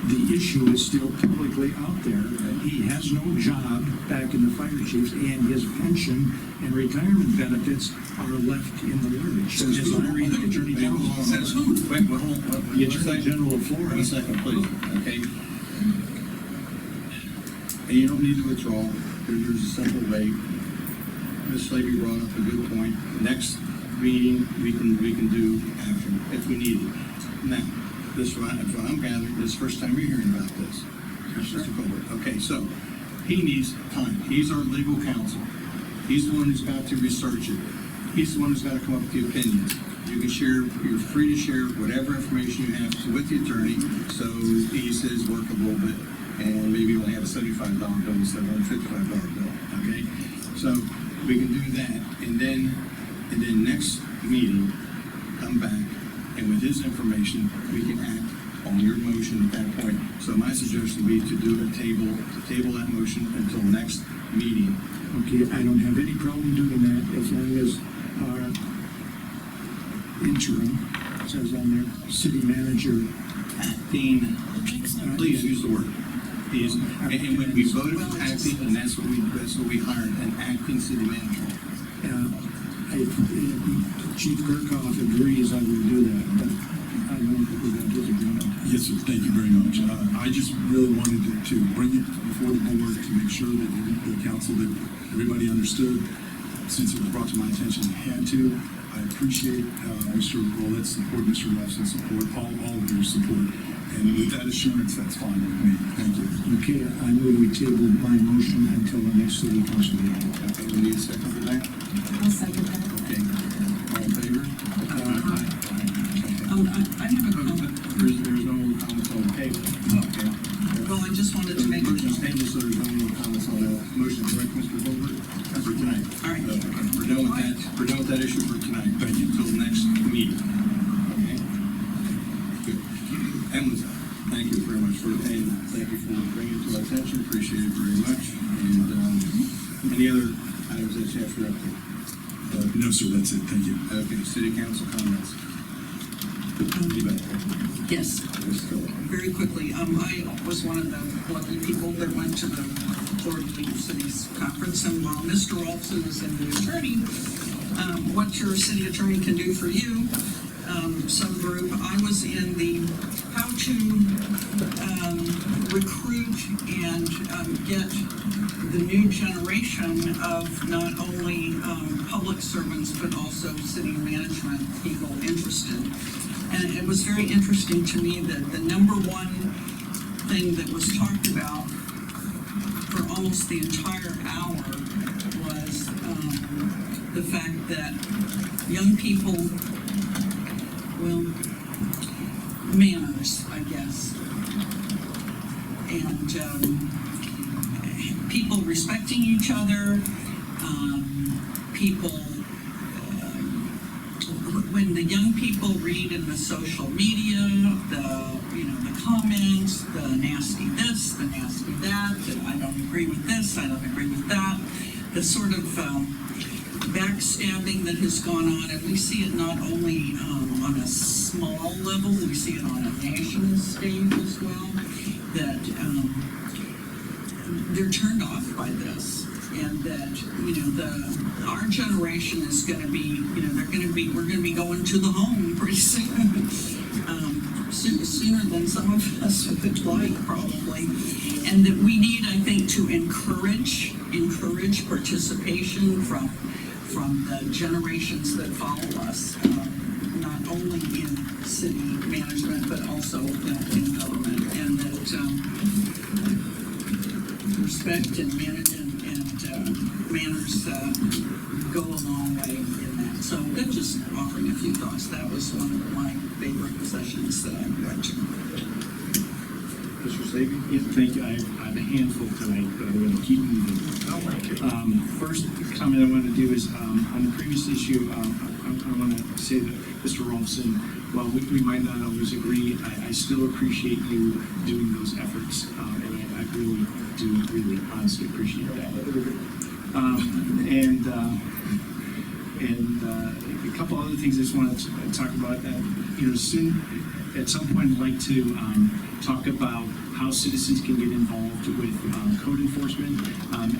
the issue is still publicly out there. He has no job back in the fire chiefs, and his pension and retirement benefits are left in the lurch. Says As who? I read the Attorney General. Says who? Wait, hold on. The Attorney General of One Florida. second, please, okay? And you don't need to withdraw, there's a simple way. Ms. Slavy brought up a good point. Next meeting, we can do after, if we need it. Now, this is what I'm gathering, this is the first time you're hearing about this. Mr. Colbert, okay, so, he needs time, he's our legal counsel. He's the one who's got to research it. He's the one who's got to come up with the opinions. You can share, you're free to share whatever information you have with the attorney, so he says work a little bit, and maybe only have a $75 bill instead of a $55 bill, okay? So, we can do that, and then next meeting, come back, and with his information, we can act on your motion at that point. So my suggestion would be to table that motion until next meeting. Okay, I don't have any problem doing that as long as our interim, says on there, city manager, Acting, please use the word. And when we voted for acting, and that's what we hired, an acting city manager. if Chief Kirkhoff agrees, I will do that, but I don't think we're going to disagree. Yes, sir, thank you very much. I just really wanted to bring it before the board to make sure that the council, that everybody understood, since it was brought to my attention, had to. I appreciate Mr. Rollett's support, Mr. Ruff's support, all of your support. And with that assurance, that's fine with me. Thank you. Okay, I move we table my motion until the next city council meeting. Okay, we need a second for that? I'll second that. Okay, all in favor? I have a comment. There's no comments on the table. Okay. Well, I just wanted to make a Motion's tabled, so there's no comments on the motion, correct, Mr. Colbert? For tonight. All right. Okay, we're done with that, issue for tonight. Thank you. Until next meeting. Okay? Good. And with that, thank you very much for attending. Thank you for bringing it to our attention, appreciate it very much. And, any other items that you have for update? No, sir, that's it. Thank you. Okay, city council comments. You bet. Yes, Let's go. very quickly. I was one of the lucky people that went to the Florida League of Cities conference, and while Mr. Olson is in the attorney, what your city attorney can do for you, subgroup, I was in the how to recruit and get the new generation of not only public servants, but also city management people interested. And it was very interesting to me that the number one thing that was talked about for almost the entire hour was the fact that young people, well, manners, I guess, and people respecting each other, people, when the young people read in the social media, the comments, the nasty this, the nasty that I don't agree with this, I don't agree with that, the sort of backstabbing that has gone on, and we see it not only on a small level, we see it on a national stage as well, that they're turned off by this, and that, our generation is going to be, we're going to be going to the home pretty soon, sooner than some of us would like, probably, and that we need, I think, to encourage participation from the generations that follow us, not only in city management, but also in government, and that respect and manners go a long way in that. So just offering a few thoughts. That was one of my favorite sessions that I went to. Mr. Slavy? Yeah, thank you. I have a handful tonight, but I'm going to keep moving. First comment I want to do is on the previous issue, I want to say that Mr. Rolfson, while we might not always agree, I still appreciate you doing those efforts, and I really do, really honestly appreciate that. And a couple other things I just want to talk about. Soon, at some point, I'd like to talk about how citizens can get involved with code enforcement.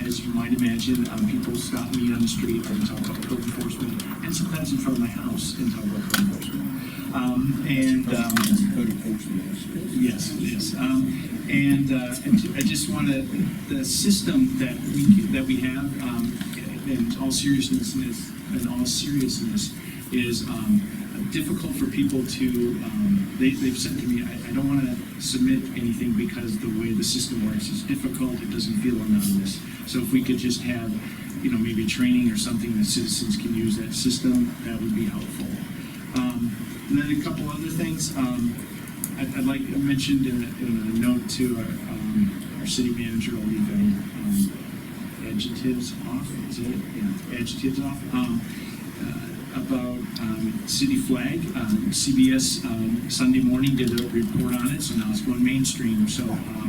As you might imagine, people stop me on the street and talk about code enforcement, and sometimes in front of my house and talk about code enforcement. Code enforcement. Yes, yes. And I just want to, the system that we have, in all seriousness, is difficult for people to, they've said to me, I don't want to submit anything because the way the system works is difficult, it doesn't feel anonymous. So if we could just have, maybe training or something that citizens can use that system, that would be helpful. And then a couple other things. I'd like, I mentioned in a note to our city manager, I'll leave adjectives off, is it? Yeah, adjectives off. About city flag. CBS Sunday morning did a report on it, so now it's going mainstream. So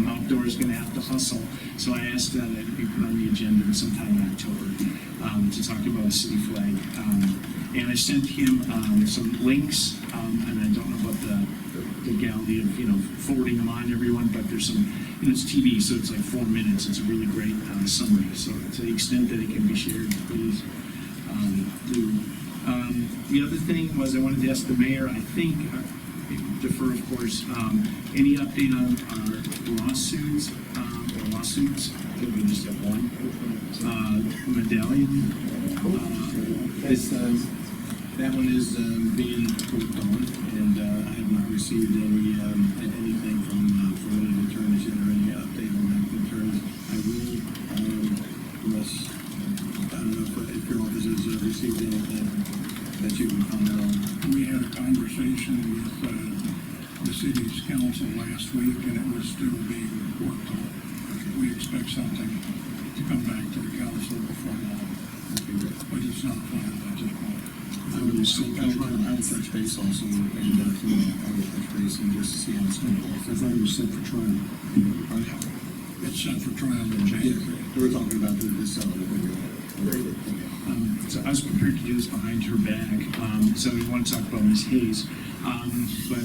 outdoor is going to have to hustle. So I asked that it be put on the agenda sometime in October to talk about a city flag. And I sent him some links, and I don't know about the legality of forwarding them on everyone, but there's some, it's TV, so it's like 4 minutes. It's a really great summary. So to the extent that it can be shared, please do. The other thing was I wanted to ask the mayor, I think, defer of course, any update on our lawsuits, I think we just have one, medallion. That one is being worked on, and I have not received anything from any attorneys yet, or any update on that concerns. I will, unless, I don't know if your office has received anything that you can comment on. We had a conversation with the city's council last week, and it was still being worked on. We expect something to come back to the council before long, but it's not final at this point. I will touch base also, and I will touch base and just see how it's going. I thought it was set for trial. It's set for trial in January. Yeah, we're talking about this settlement. So I was prepared to do this behind her back. So we want to talk about Ms. Hayes. But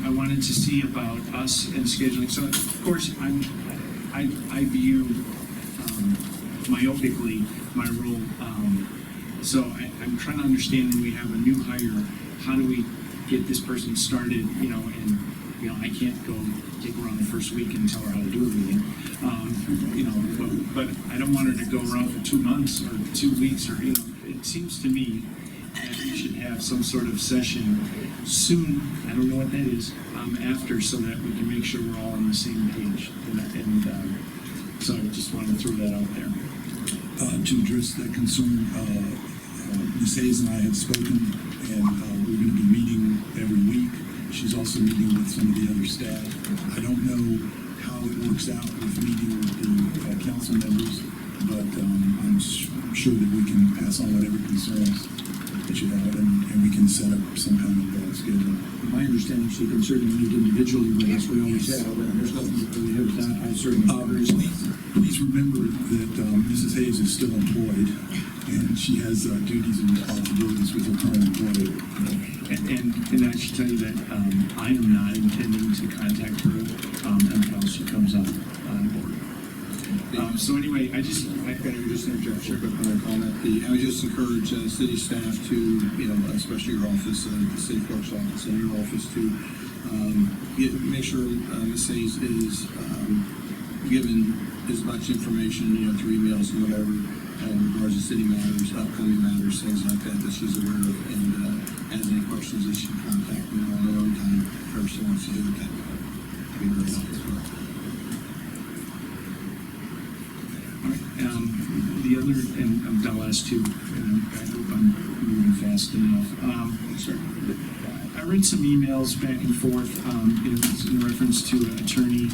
I wanted to see about us and scheduling. So of course, I view myopically my role. So I'm trying to understand when we have a new hire, how do we get this person started, and I can't go take her on the first week and tell her how to do everything. But I don't want her to go around for 2 months or 2 weeks, or, it seems to me that we should have some sort of session soon, I don't know what that is, after, so that we can make sure we're all on the same page. And so I just wanted to throw that out there. To address that concern, Ms. Hayes and I have spoken, and we're going to be meeting every week. She's also meeting with some of the other staff. I don't know how it works out with meeting with the council members, but I'm sure that we can pass on whatever concerns that you have, and we can set up some kind of schedule. My understanding, she can certainly meet individually with us, we always have, and there's nothing that we have done, I certainly agree. Please remember that Mrs. Hayes is still employed, and she has duties and responsibilities with her current employer. And I should tell you that I am not intending to contact her until she comes on board. So anyway, I just interject, sure, but comment. I would just encourage city staff to, especially your office, the city clerk's office, and your office to make sure Ms. Hayes is given as much information, through emails and whatever, in regards to city matters, upcoming matters, things like that she's aware of, and has any questions that she can contact me on her own time, if she wants to do that. Be very helpful as well. The other, and the last two, and I hope I'm moving fast enough. I read some emails back and forth in reference to attorney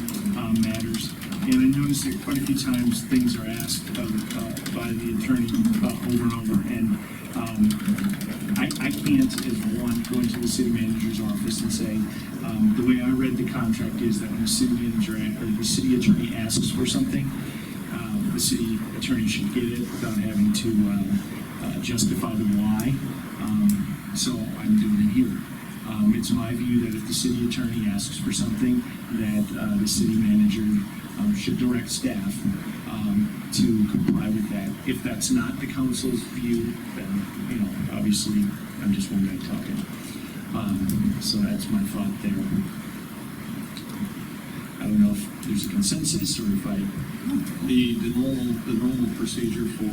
matters, and I noticed that quite a few times things are asked by the attorney over and over, and I can't, as one, go into the city manager's office and say, the way I read the contract is that when the city manager or the city attorney asks for something, the city attorney should get it without having to justify the why. So I'm doing it here. It's my view that if the city attorney asks for something, that the city manager should direct staff to comply with that. If that's not the council's view, then, you know, obviously, I'm just one guy talking. So that's my thought there. I don't know if there's a consensus or if The normal procedure for,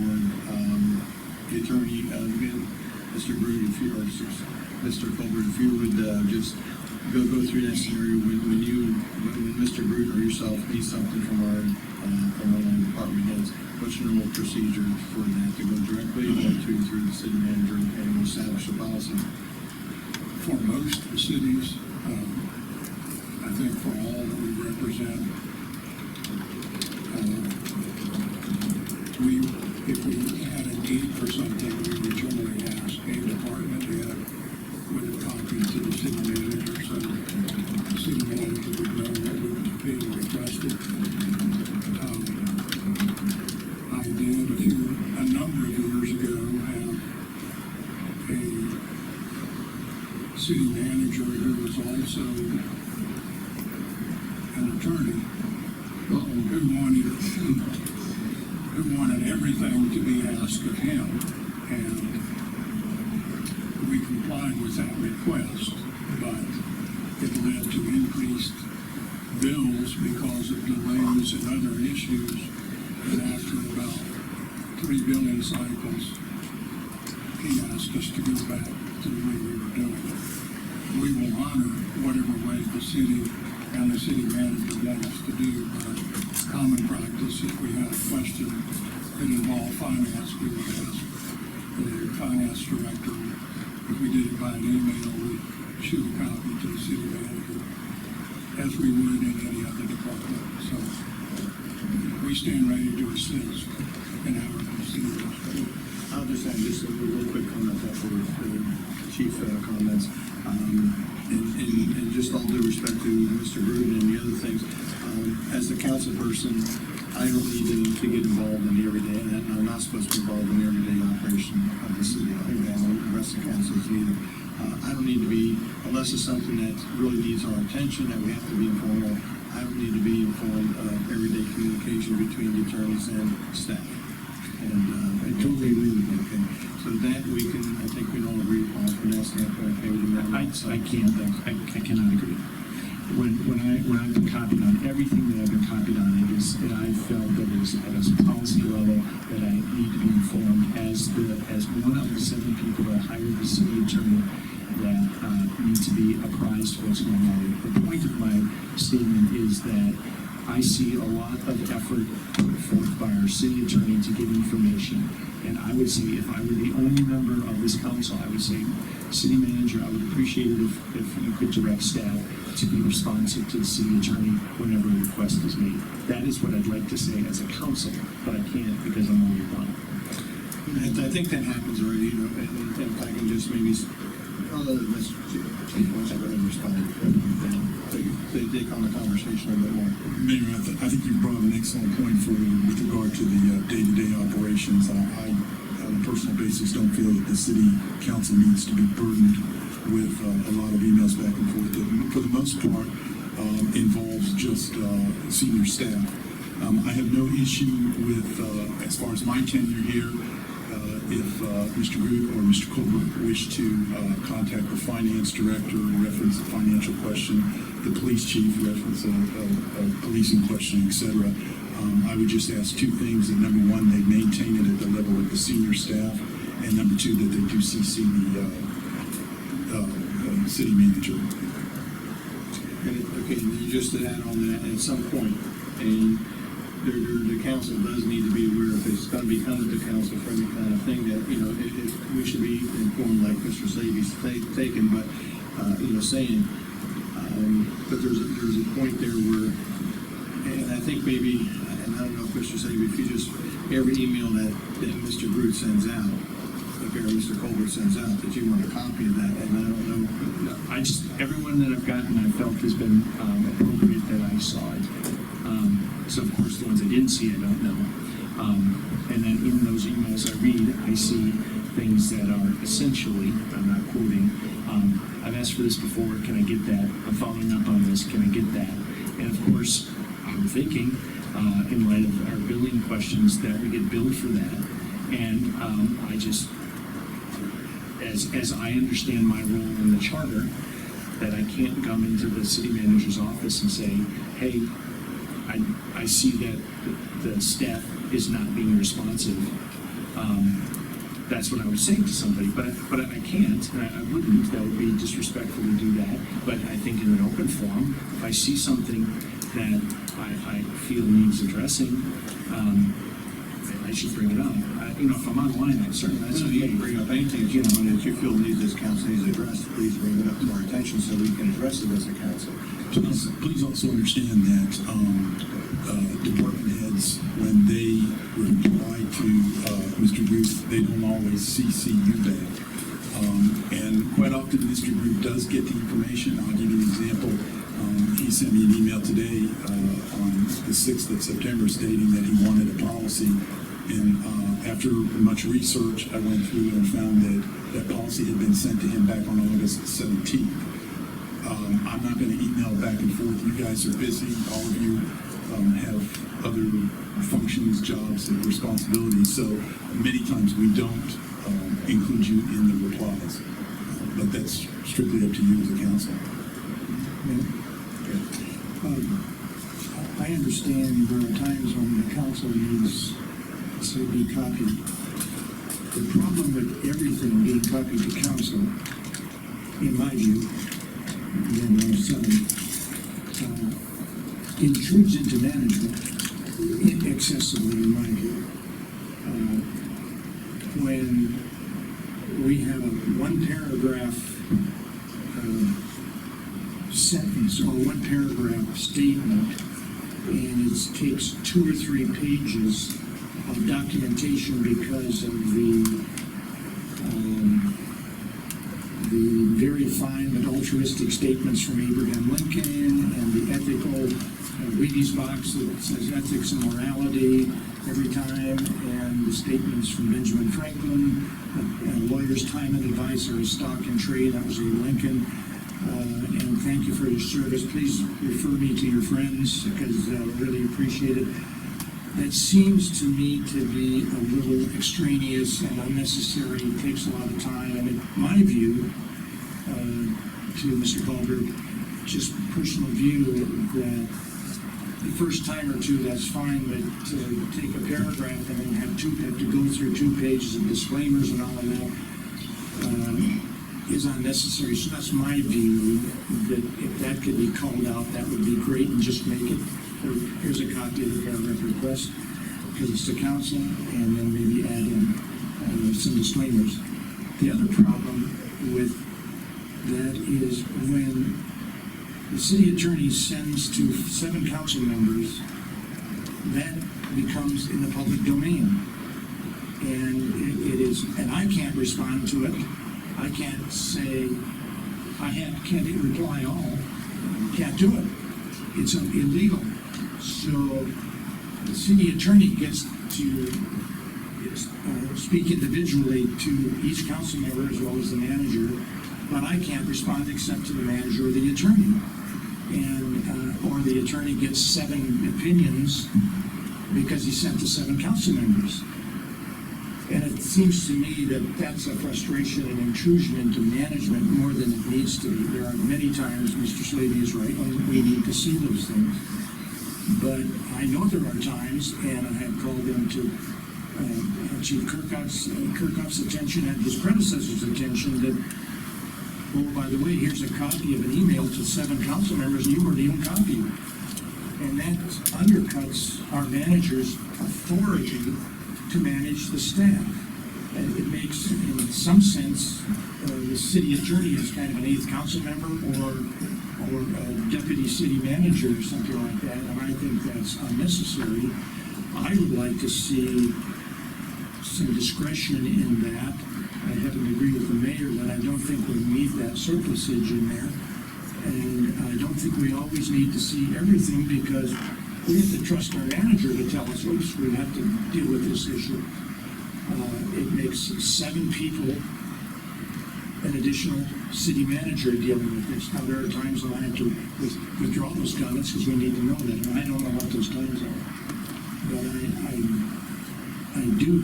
the attorney, again, Mr. Groot, if you, or Mr. Colbert, if you would, just go through that scenario when Mr. Groot or yourself need something from our department heads, what's your normal procedure for that, to go directly or through the city manager and we'll establish a policy? For most cities, I think for all that we represent, if we had a need for something, we would generally ask a department head with a copy to the city manager, so the city manager would know what was being requested. I did a number of years ago have a city manager who was also an attorney who wanted everything to be asked of him, and we complied with that request, but it led to increased bills because of delays and other issues, and after about 3 billing cycles, he asked us to go back to the way we were doing it. We will honor whatever way the city and the city manager want us to do, but common practice, if we had a question that involved finance, we would ask the finance director. If we did it by an email, we'd shoot a copy to the city manager, as we would in any other department. So we stand ready to assist in our procedures. I'll just add just a real quick comment after the chief comments. And just all due respect to Mr. Gruden and the other things, as the council person, I don't need to get involved in the everyday, and I'm not supposed to be involved in the everyday operation of the city. I think that the rest of the council is neither. I don't need to be, unless it's something that really needs our attention, that we have to be informed of, I don't need to be informed of everyday communication between the attorneys and staff. And I totally agree with you, okay? So that we can, I think we all agree upon from that standpoint, okay? I cannot agree. When I've been copied on everything that I've been copied on, I felt that it is at a policy level that I need to be informed as one of the 7 people that hired the city attorney that need to be apprised of what's going on. The point of my statement is that I see a lot of effort put forth by our city attorney to get information. And I would say, if I were the only member of this council, I would say, city manager, I would appreciate it if you could direct staff to be responsive to the city attorney whenever a request is made. That is what I'd like to say as a council, but I can't because I'm only one. And I think that happens already, you know, and if I can just maybe, Mr. Chief, once I've already responded, they take on the conversation a bit more. Mayor, I think you brought up an excellent point with regard to the day-to-day operations. I, on a personal basis, don't feel that the city council needs to be burdened with a lot of emails back and forth that, for the most part, involves just senior staff. I have no issue with, as far as my tenure here, if Mr. Groot or Mr. Colbert wish to contact the finance director and reference a financial question, the police chief reference a policing question, etc. I would just ask 2 things. That number 1, they maintain it at the level of the senior staff, and number 2, that they do CC the city manager. Okay, and then just to add on that, at some point, and the council does need to be aware if it's going to be coming to council for any kind of thing that, you know, we should be informed like Mr. Slavy's taken, but, you know, saying, but there's a point there where, and I think maybe, and I don't know if Mr. Slavy, if you just, every email that Mr. Groot sends out, or Mr. Colbert sends out, that you want a copy of that, and I don't know. Everyone that I've gotten, I felt has been appropriate that I saw it. So of course, the ones I didn't see, I don't know. And then in those emails I read, I see things that are essentially, I'm not quoting, I've asked for this before, can I get that? I'm following up on this, can I get that? And of course, I'm thinking, in light of our billing questions, that we get billed for that. And I just, as I understand my role in the charter, that I can't come into the city manager's office and say, hey, I see that the staff is not being responsive. That's what I would say to somebody, but I can't, and I wouldn't. That would be disrespectful to do that. But I think in an open forum, if I see something that I feel needs addressing, I should bring it up. If I'm online, I certainly, that's You can okay. bring up anything, that you feel needs this council needs addressed, please bring it up to our attention so we can address it as a council. Please also understand that department heads, when they reply to Mr. Ruth, they don't always CC you back. And quite often, Mr. Ruth does get the information. I'll give you an example. He sent me an email today on the 6th of September stating that he wanted a policy. And after much research, I went through and found that that policy had been sent to him back on August 17th. I'm not going to email back and forth. You guys are busy. All of you have other functions, jobs, and responsibilities. So many times we don't include you in the replies. But that's strictly up to you as a council. I understand there are times when the council needs to be copied. The problem with everything being copied to council, in my view, again, what I'm saying, intrudes into management excessively, in my view. When we have a one paragraph sentence or one paragraph statement, and it takes 2 or 3 pages of documentation because of the very fine but altruistic statements from Abraham Lincoln and the ethical Wheaties box that says ethics and morality every time, and the statements from Benjamin Franklin, a lawyer's time and advice are a stock in trade. That was a Lincoln. And thank you for your service. Please refer me to your friends because I really appreciate it. That seems to me to be a little extraneous and unnecessary. It takes a lot of time. And in my view, to Mr. Goldberg, just personal view, that the first time or two, that's fine, but to take a paragraph and then have to go through 2 pages of disclaimers and all of that is unnecessary. So that's my view, that if that could be called out, that would be great, and just make it, here's a copy of the paragraph request, because it's the council, and then maybe add in some disclaimers. The other problem with that is when the city attorney sends to 7 council members, that becomes in the public domain. And it is, and I can't respond to it. I can't say, can't reply all, can't do it. It's illegal. So the city attorney gets to speak individually to each council member as well as the manager, but I can't respond except to the manager or the attorney. And, or the attorney gets 7 opinions because he sent to 7 council members. And it seems to me that that's a frustration and intrusion into management more than it needs to be. There are many times, Mr. Slavy is right, when we need to see those things. But I know there are times, and I have called them to Chief Kirkhoff's attention and his predecessor's attention that, oh, by the way, here's a copy of an email to 7 council members, and you weren't even copied. And that undercuts our manager's authority to manage the staff. And it makes, in some sense, the city attorney is kind of an 8th council member or a deputy city manager or something like that, and I think that's unnecessary. I would like to see some discretion in that. I happen to agree with the mayor that I don't think we need that surplusage in there. And I don't think we always need to see everything because we have to trust our manager to tell us, oops, we have to deal with this issue. It makes 7 people an additional city manager dealing with this. Now, there are times when I have to withdraw those comments because we need to know that, and I don't know what those times are. But I do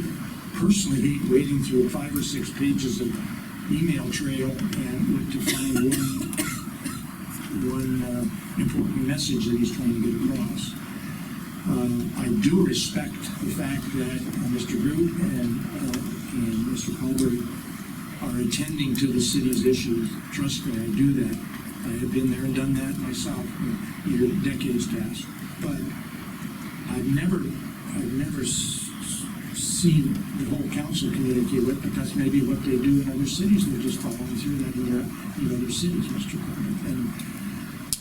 personally hate wading through 5 or 6 pages of email trail and to find one important message that he's trying to get across. I do respect the fact that Mr. Groot and Mr. Colbert are attending to the city's issues. Trust me, I do that. I have been there and done that myself in decades past. But I've never seen the whole council communicate with, but that's maybe what they do in other cities. They're just following through that in other cities, Mr. Colbert. And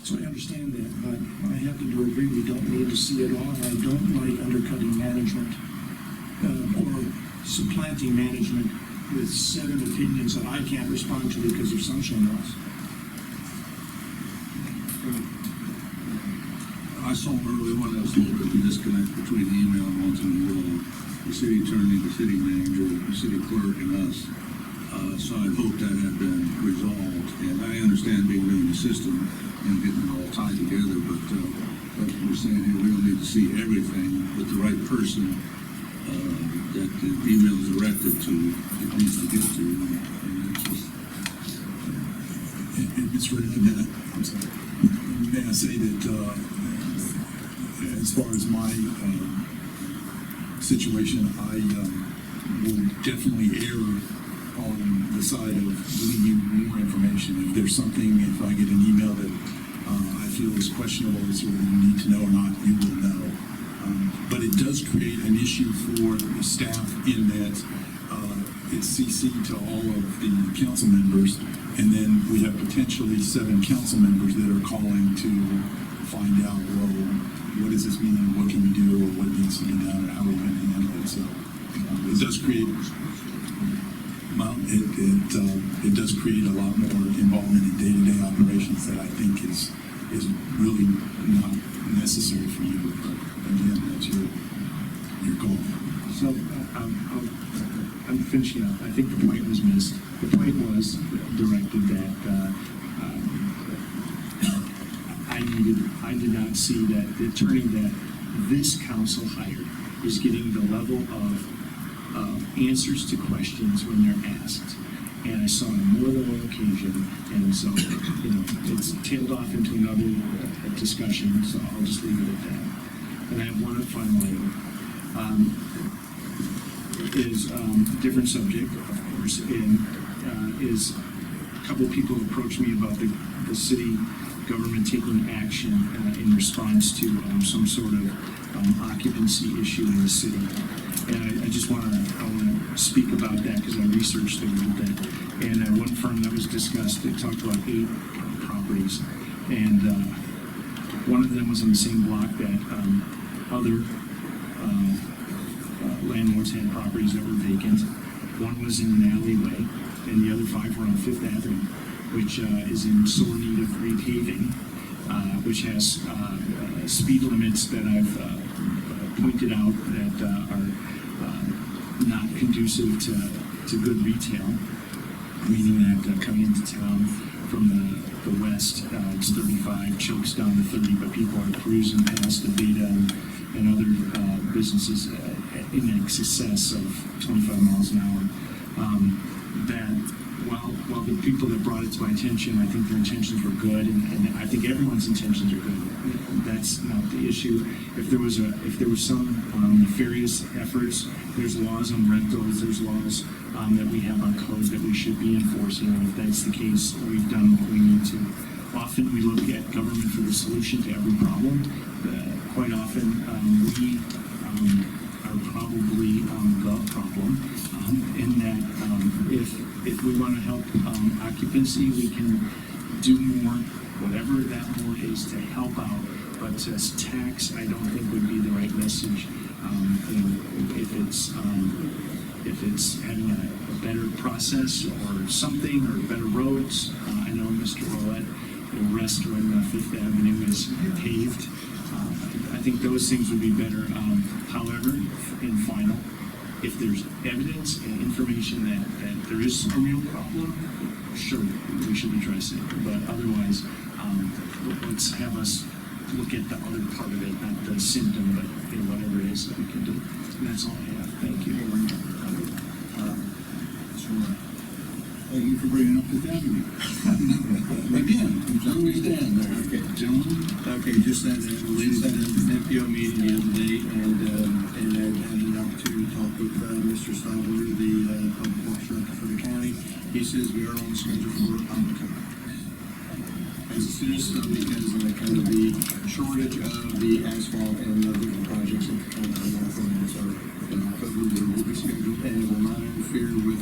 so I understand that, but I happen to agree we don't need to see it all. And I don't like undercutting management or supplanting management with 7 opinions that I can't respond to because of sunshine laws. I saw early on, there was a little bit of disconnect between the email and ultimately the city attorney, the city manager, the city clerk, and us. So I hope that had been resolved. And I understand being new in the system and getting it all tied together, but like we're saying here, we don't need to see everything with the right person that the email is directed to, it needs to get to. And it's just, Mr. President, I'm sorry. May I say that, as far as my situation, I will definitely err on the side of giving you more information. If there's something, if I get an email that I feel is questionable, is whether you need to know or not, you will know. But it does create an issue for the staff in that it's CC'd to all of the council members, and then we have potentially 7 council members that are calling to find out, well, what does this mean, what can we do, or what needs to be done, or how are we going to handle it. So it does create, well, it does create a lot more involvement in day-to-day operations that I think is really not necessary for you. But again, that's your goal. So, I'm finishing up. I think the point was missed. The point was directed that I did not see that the attorney that this council hired is getting the level of answers to questions when they're asked. And I saw on more than one occasion, and so, it's tailed off into another discussion, so I'll just leave it at that. And I have one final item. Is a different subject, of course, and is a couple of people approached me about the city government taking action in response to some sort of occupancy issue in the city. And I just want to speak about that because I researched it a little bit. And one firm that was discussed, it talked about 8 properties, and one of them was on the same block that other landlords had properties that were vacant. One was in an alleyway, and the other 5 were on Fifth Avenue, which is in sore need of repaving, which has speed limits that I've pointed out that are not conducive to good retail, meaning that coming into town from the west, it's 35, chokes down to 30, but people are cruising past the Vita and other businesses in excess of 25 miles an hour. That while the people that brought it to my attention, I think their intentions were good, and I think everyone's intentions are good. That's not the issue. If there was some nefarious efforts, there's laws on rentals, there's laws that we have on code that we should be enforcing, and if that's the case, we've done what we need to. Often we look at government for the solution to every problem. Quite often we are probably the problem in that if we want to help occupancy, we can do more, whatever that more is to help out. But to tax, I don't think would be the right message. If it's having a better process or something, or better roads. I know Mr. Ouellette will rest when Fifth Avenue is paved. I think those things would be better. However, in final, if there's evidence and information that there is a real problem, sure, we should address it. But otherwise, let's have us look at the other part of it, not the symptom, but whatever it is that we can do. And that's all I have. Thank you. Thank you for bringing up the avenue. Again, where we stand there. Okay. Gentlemen? Okay, just at the latest NPO meeting the other day, and I had an opportunity to talk with Mr. Stabler, the public works director for the county. He says we are on schedule for October. As soon as because of the kind of the shortage of the asphalt and the different projects that the county is offering, so in October there will be scheduled, and it will not interfere with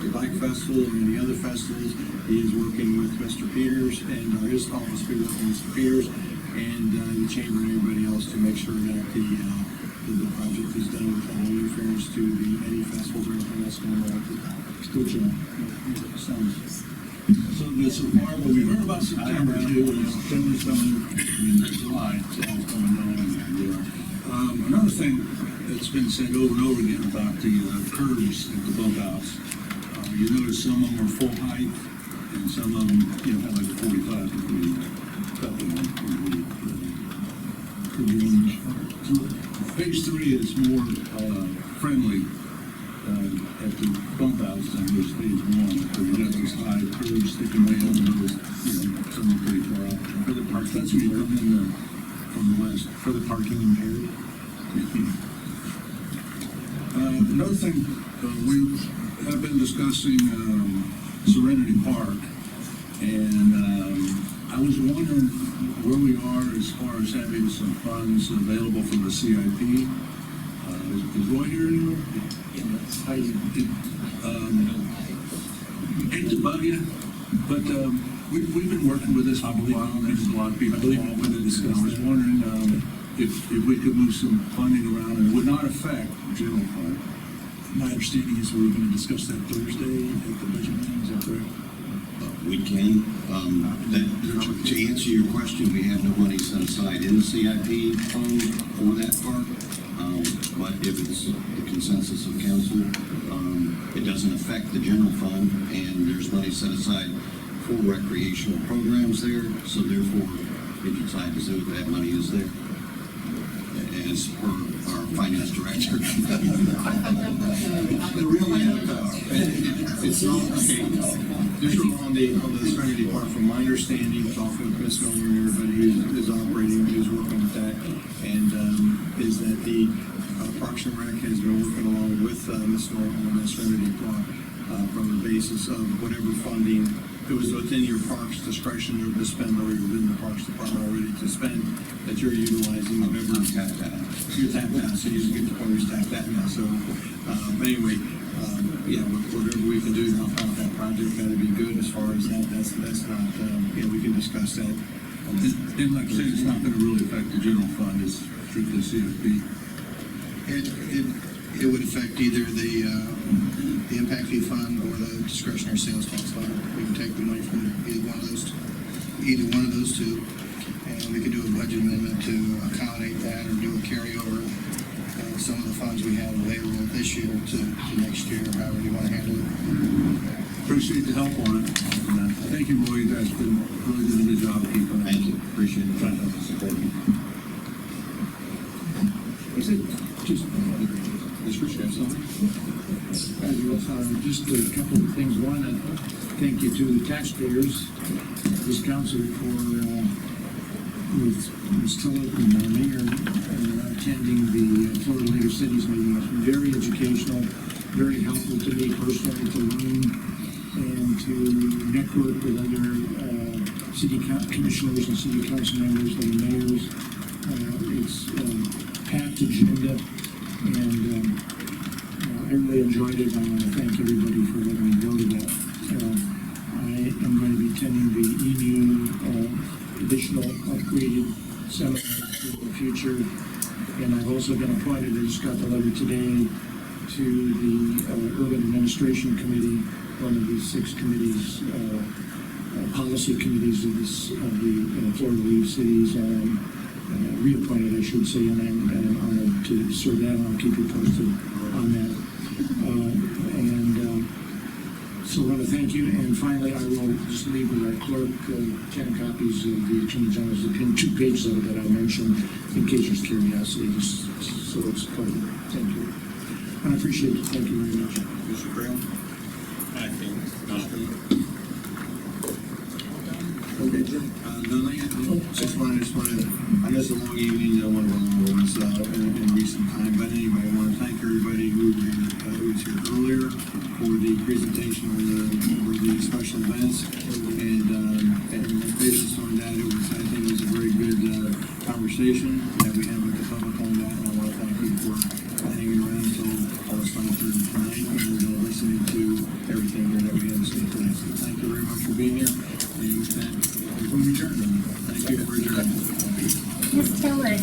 the bike festival or any other festivals. He is working with Mr. Peters, and his office will be working with Mr. Peters and the chamber and everybody else to make sure that the project is done without any interference to any festivals or anything that's going on. Still John. Sounds. So this is far, but we've heard about September too, and September's coming, and July, it's all coming on. Another thing that's been said over and over again about the curves at the bunkhouse. You notice some of them are full height, and some of them, have like a 45 degree cut in. Phase 3 is more friendly at the bunkhouse than was phase 1. So you got those high curves sticking way over those, some are pretty far out. For the park, that's when you come in from the west. For the parking impaired. Another thing, we have been discussing Serenity Park, and I was wondering where we are as far as having some funds available for the CIP. Is Roy here anymore? Hate to bug you, but we've been working with this for a while, and there's a lot of people involved with it. And I was wondering if we could move some funding around, and it would not affect the general fund. My understanding is we're going to discuss that Thursday at the budget meeting, is that correct? We can. To answer your question, we have no money set aside in the CIP fund for that park. But if it's the consensus of council, it doesn't affect the general fund, and there's money set aside for recreational programs there. So therefore, if you decide to do it, that money is there. As per our finance director. The real it's not, okay, just on the Serenity Park, from my understanding, talking with Ms. Miller and everybody who is operating, who's working with that, and is that the Parks and Rec has been working along with Ms. Miller on the Serenity Park from the basis of whatever funding it was within your park's discretion to spend, or within the Parks Department already to spend, that you're utilizing whatever. You're tapped out, so you get the pointers tapped out now. So, anyway, whatever we can do to help out that project, that'd be good. As far as that, that's not, we can discuss that. And like I said, it's not going to really affect the general fund, it's strictly CIP. It would affect either the impact fee fund or the discretionary sales tax fund. We can take the money from either one of those two, and we could do a budget amendment to accommodate that, or do a carryover some of the funds we have available this year to next year, however you want to handle it. Appreciate the help on it. And, thank you, Roy. You guys have been really doing a good job of keeping it. Thank you. Appreciate it. Trying to help us support you. Is it just, Mr. Chef, just a couple of things. One, thank you to the taxpayers, this council, for with Ms. Tillett and our mayor attending the Florida League of Cities meeting. It's been very educational, very helpful to me personally to learn and to network with other city commissioners and city council members and mayors. It's packed agenda, and I really enjoyed it. I want to thank everybody for letting me go to that. I am going to be attending the EMU additional upgraded seminar for the future, and I've also been appointed, I just got the letter today, to the Urban Administration Committee, one of the 6 committees, policy committees of the Florida League of Cities. reappointed, I should say, and I'm honored to serve that, and I'll keep you posted on that. So I want to thank you, and finally, I will just leave with our clerk 10 copies of the Attorney General's opinion, 2-page letter that I mentioned, in case there's curiosity, just so it's covered. Thank you. And I appreciate it. Thank you very much. Mr. Crail? I think, Okay, nothing, I know it's a long evening, one of the longer ones, in recent time, but anyway, I want to thank everybody who was here earlier for the presentation on the special events, and basis on that, I think it was a very good, conversation that we had with the public on that, and I want to thank you for hanging around until almost 9:30 tonight, and listening to everything here that we had to say today. So thank you very much for being here, and with that, we're adjourned. Thank you for adjourning. Miss Tillett,